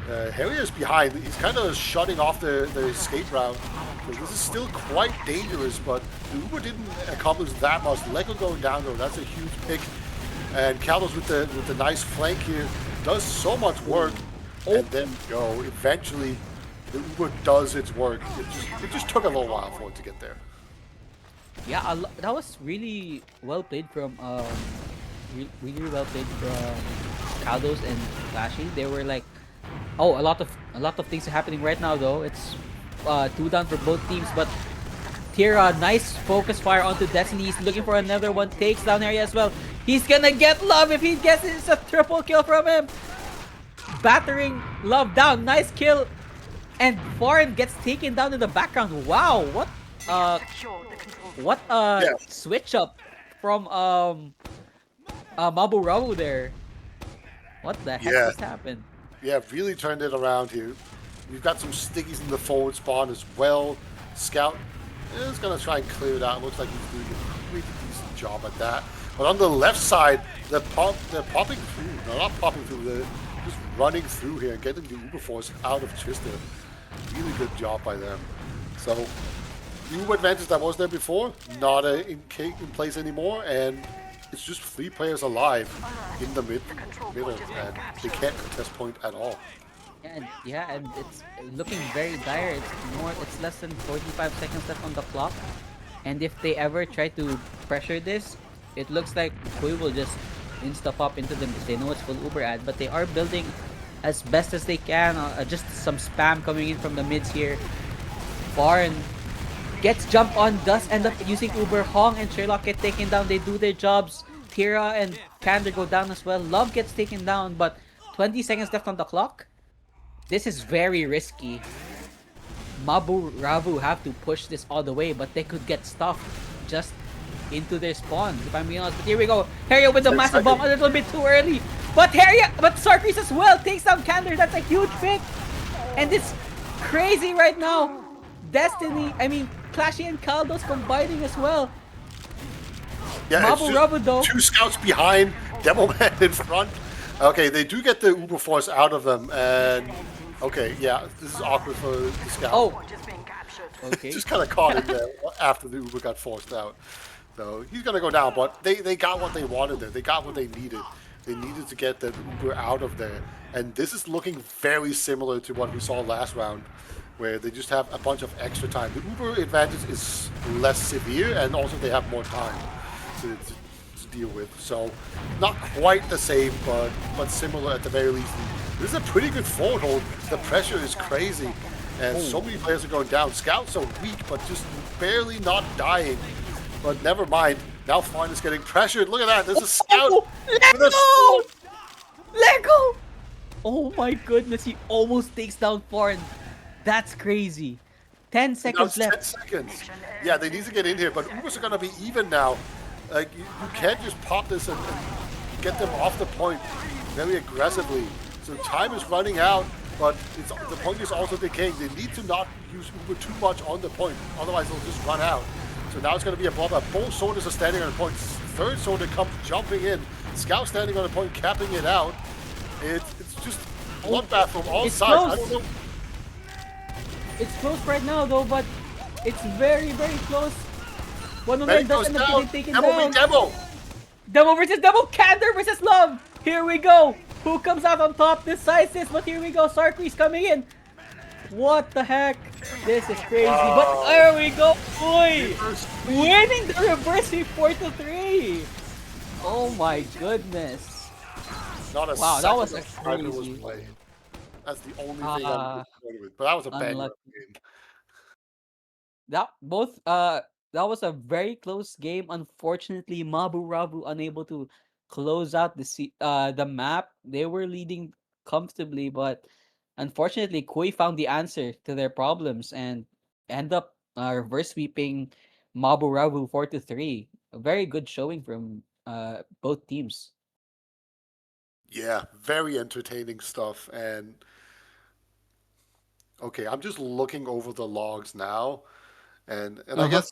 Harry is behind. He's kind of shutting off the escape route. So this is still quite dangerous, but the Uber didn't accomplish that much. Lego going down though, that's a huge pick. And Caldos with the nice flank here does so much work. And then go. Eventually, the Uber does its work. It just took a little while for it to get there. Yeah, that was really well played from really well played from Caldos and Flashy. They were like, oh, a lot of things are happening right now though. It's 2 down for both teams, but Tira, nice focus fire onto Destiny. He's looking for another one. Takes down area as well. He's gonna get Love if he gets it. It's a triple kill from him. Battering Love down. Nice kill. And Farn gets taken down in the background. Wow, what switch up from Mabu Ravu there. What the heck just happened? Yeah, really turned it around here. We've got some stickies in the forward spawn as well. Scout is going to try and clear it out. Looks like he's doing a pretty decent job at that. But on the left side, they're popping through. No, not popping through. They're just running through here and getting the Uber Force out of Twister. Really good job by them. So, the Uber advantage that was there before, not in place anymore. And it's just 3 players alive in the middle, and they can't contest point at all. And it's looking very dire. It's less than 45 seconds left on the clock. And if they ever try to pressure this, it looks like Kuy will just insta-pop into them because they know it's full Uber ad. But they are building as best as they can. Just some spam coming in from the mids here. Farn gets jumped on, does end up using Uber. Hong and Sherlock get taken down. They do their jobs. Tira and Kander go down as well. Love gets taken down, but 20 seconds left on the clock. This is very risky. Mabu Ravu have to push this all the way, but they could get stuffed just into their spawn, if I'm being honest. But here we go. Haria with the massive bomb a little bit too early. But Sarkris as well takes down Kander. That's a huge pick. And it's crazy right now. Clashy and Caldos combining as well. Yeah, Mabu Ravu though. 2 scouts behind, Demoman in front. Okay, they do get the Uber Force out of them, and okay, yeah, this is awkward for the scout. Oh, okay. Just kind of caught him there after the Uber got forced out. So he's gonna go down, but they got what they wanted there. They got what they needed. They needed to get the Uber out of there, and this is looking very similar to what we saw last round, where they just have a bunch of extra time. The Uber advantage is less severe, and also they have more time to deal with. So not quite the same, but similar at the very least. This is a pretty good forward hold. The pressure is crazy, and so many players are going down. Scouts are weak, but just barely not dying. But never mind. Now Farn is getting pressured. Look at that. There's a scout with a sword. Lego! Oh my goodness, he almost takes down Foreign. That's crazy. 10 And now seconds it's 10 left. seconds. Yeah, they need to get in here, but Ubers are going to be even now. Like, you can't just pop this and get them off the point very aggressively. So time is running out, but the point is also decaying. They need to not use Uber too much on the point, otherwise they'll just run out. So now it's going to be a bloodbath. Both soldiers are standing on the point. Third soldier comes jumping in. Scout standing on the point, capping it out. It's just Oh, bloodbath from all it's sides. I don't close. know. It's close right now though, but it's very, very close. One of Medic them does goes end up down. getting taken Demo v down. demo. Demo versus Demo, Candor versus Love. Here we go. Who comes out on top? Decisive, but here we go. Sarkri's coming in. What the heck? This is crazy. But Wow. there we go. Boy, Reverse sweep. winning the reverse sweep 4-3. Oh my goodness. Not a Wow, that second was a of time was crazy. played. That's the only thing I'm Uh, disappointed with. But that was a banger of unlucky. a game. That both that was a very close game. Unfortunately, Mabu Ravu unable to close out the map. They were leading comfortably, but unfortunately, Kuy found the answer to their problems and end up reverse sweeping Mabu Ravu 4-3. A very good showing from both teams. Yeah, very entertaining stuff. And okay, I'm just looking over the logs now, and I Uh-huh. guess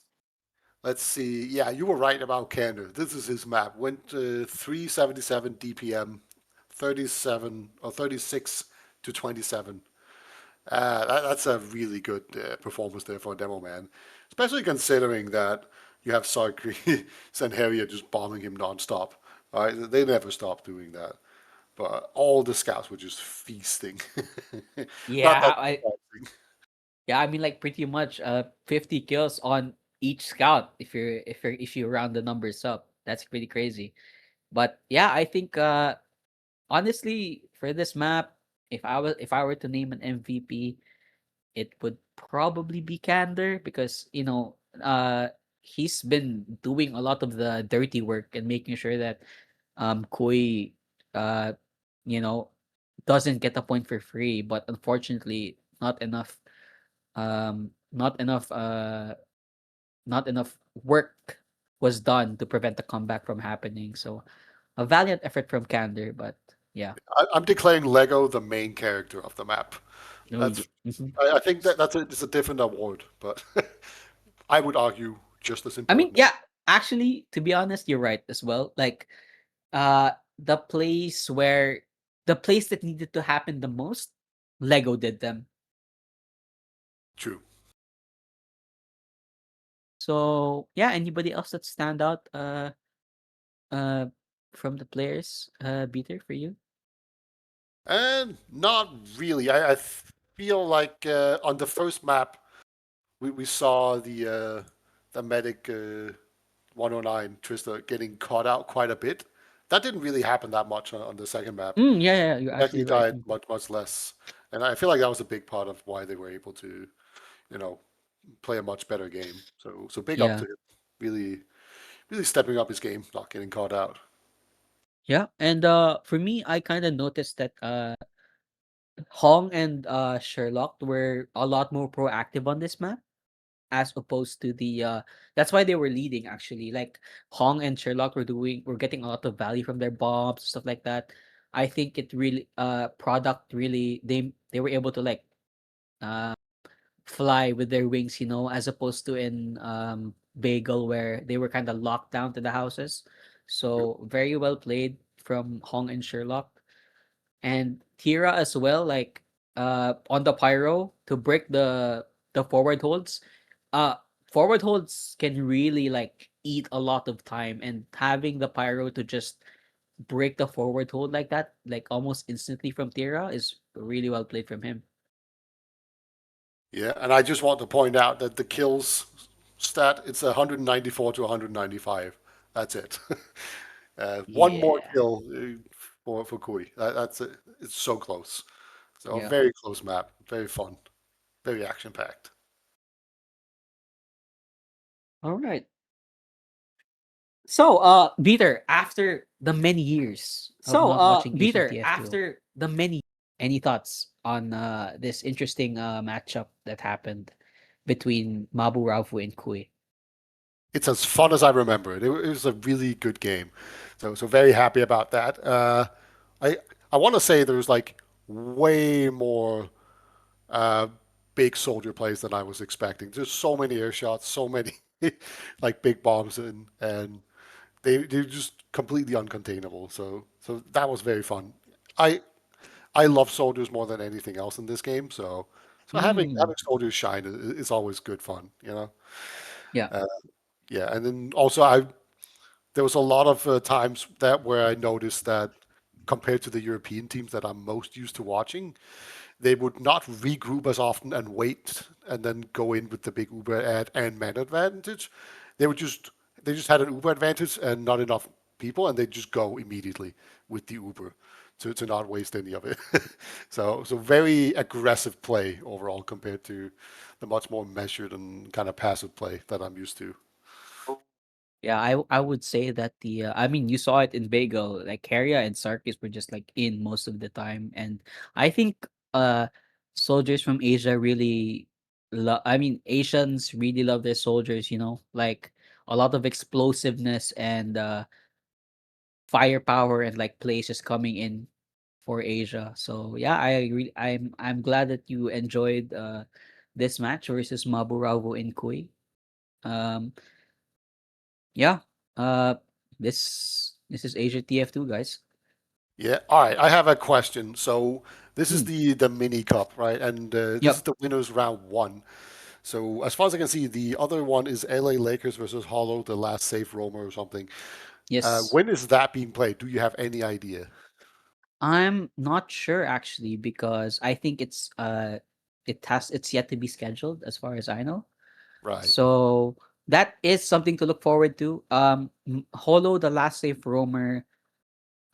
let's see. Yeah, you were right about Candor. This is his map. Went 377 DPM, 37 or 36 to 27. That's a really good performance there for a demo man, especially considering that you have Sarkri and Harrier just bombing him nonstop. Right? They never stop doing that. But all the scouts were just feasting. Yeah, Not I surprising. yeah, I mean like pretty much 50 kills on each scout if you round the numbers up. That's pretty crazy. But yeah, I think honestly for this map, if I were to name an MVP, it would probably be Candor because he's been doing a lot of the dirty work and making sure that Koi uh you know doesn't get a point for free, but unfortunately not enough not enough work was done to prevent the comeback from happening. So a valiant effort from Candor, but yeah. I'm declaring Lego the main character of the map. Oh, That's yeah. Mhm. I think it's a different award, but I would argue just as I mean, important. yeah, actually, to be honest, you're right as well. Like, uh, the place where the place that needed to happen the most, Lego did them. True. So yeah, anybody else that stand out uh from the players, Peter, for you? And not really. I feel like on the first map we saw the medic 109 Trista getting caught out quite a bit. That didn't really happen that much on the second map. Yeah, yeah, you're He actually actually right. died much less, and I feel like that was a big part of why they were able to, you know, play a much better game. So big up to Yeah. him. Really stepping up his game, not getting caught out. Yeah, and for me, I kind of noticed that Hong and Sherlock were a lot more proactive on this map as opposed to the that's why they were leading actually. Like Hong and Sherlock were getting a lot of value from their bombs, stuff like that. I think it really product really they were able to like uh fly with their wings, as opposed to in Bagel where they were kind of locked down to the houses. So very well played from Hong and Sherlock. And Tira as well, like on the pyro to break the forward holds. Uh Forward holds can really like eat a lot of time, and having the pyro to just break the forward hold like that, like almost instantly from Tira, is really well played from him. Yeah, and I just want to point out that the kills stat it's 194 to 195. That's it. One more Yeah. kill for Kui. That's it. It's so close. So a Yeah. very close map, very fun, very action packed. All right. So, Peter, after the many years of So, not watching Asian Peter, TF2, after the many, any thoughts on this interesting matchup that happened between Mabu, Ravu, and Kuy? It's as fun as I remember it. It was a really good game, so very happy about that. I I want to say there was like way more uh, big soldier plays than I was expecting. There's so many air shots, so many like big bombs, and they're just completely uncontainable. So that was very fun. I I love soldiers more than anything else in this game. So Mm, having soldiers shine is always good fun, you know. yeah. Uh, yeah, and then also I there was a lot of times that where I noticed that compared to the European teams that I'm most used to watching, they would not regroup as often and wait and then go in with the big Uber ad and man advantage. They would just they just had an Uber advantage and not enough people, and they just go immediately with the Uber to not waste any of it. So very aggressive play overall compared to the much more measured and kind of passive play that I'm used to. Yeah, I would say that I mean you saw it in Bagel, like Carrier and Sarkis were just like in most of the time, and I think soldiers from Asia really I mean Asians really love their soldiers, like a lot of explosiveness and firepower and like places coming in for Asia. So yeah, I'm glad that you enjoyed this match versus Mabu Ravo in Kuy. Um yeah. Uh this is Asia TF2 guys. Yeah. All right. I have a question. So this is Mm, the mini cup, right? And this is yep. the winners round one. So as far as I can see, the other one is LA Lakers versus Hollow, the last safe roamer or something. Yes. When is that being played? Do you have any idea? I'm not sure actually because I think it's yet to be scheduled as far as I know. Right. So that is something to look forward to. Holo the last safe roamer,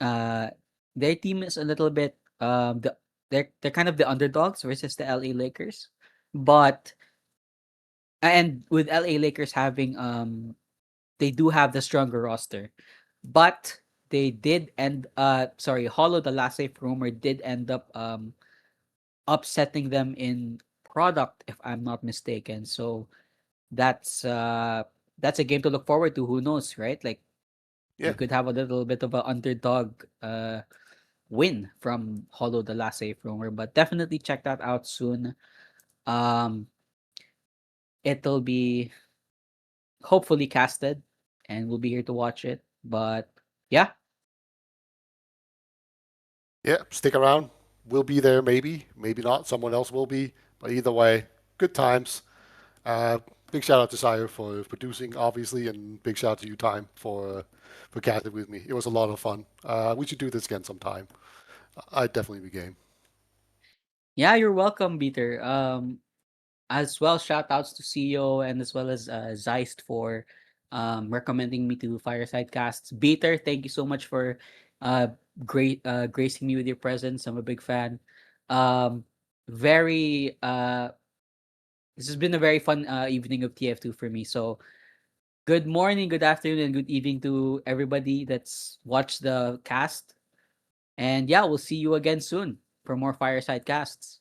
uh their team is a little bit they're kind of the underdogs versus the LA Lakers. But and with LA Lakers having they do have the stronger roster. But they did end sorry, Hollow the last safe roamer did end up upsetting them in product if I'm not mistaken. So that's uh that's a game to look forward to. Who knows, right? Like we Yeah. could have a little bit of an underdog win from Hollow the Last Safe Roamer, but definitely check that out soon. Um, it'll be hopefully casted, and we'll be here to watch it. But yeah, Yeah. Stick around. We'll be there, maybe. Maybe not. Someone else will be. But either way, good times. Big shout out to Sire for producing, obviously, and big shout out to you, Time, for casting with me. It was a lot of fun. We should do this again sometime. I'd definitely be game. yeah, you're welcome, Peter. As well, shout outs to CEO and as well as Zeist for recommending me to Fireside Casts. Beater, thank you so much for great gracing me with your presence. I'm a big fan. Um, very this has been a very fun evening of TF2 for me. So good morning, good afternoon, and good evening to everybody that's watched the cast. And yeah, we'll see you again soon for more Fireside Casts.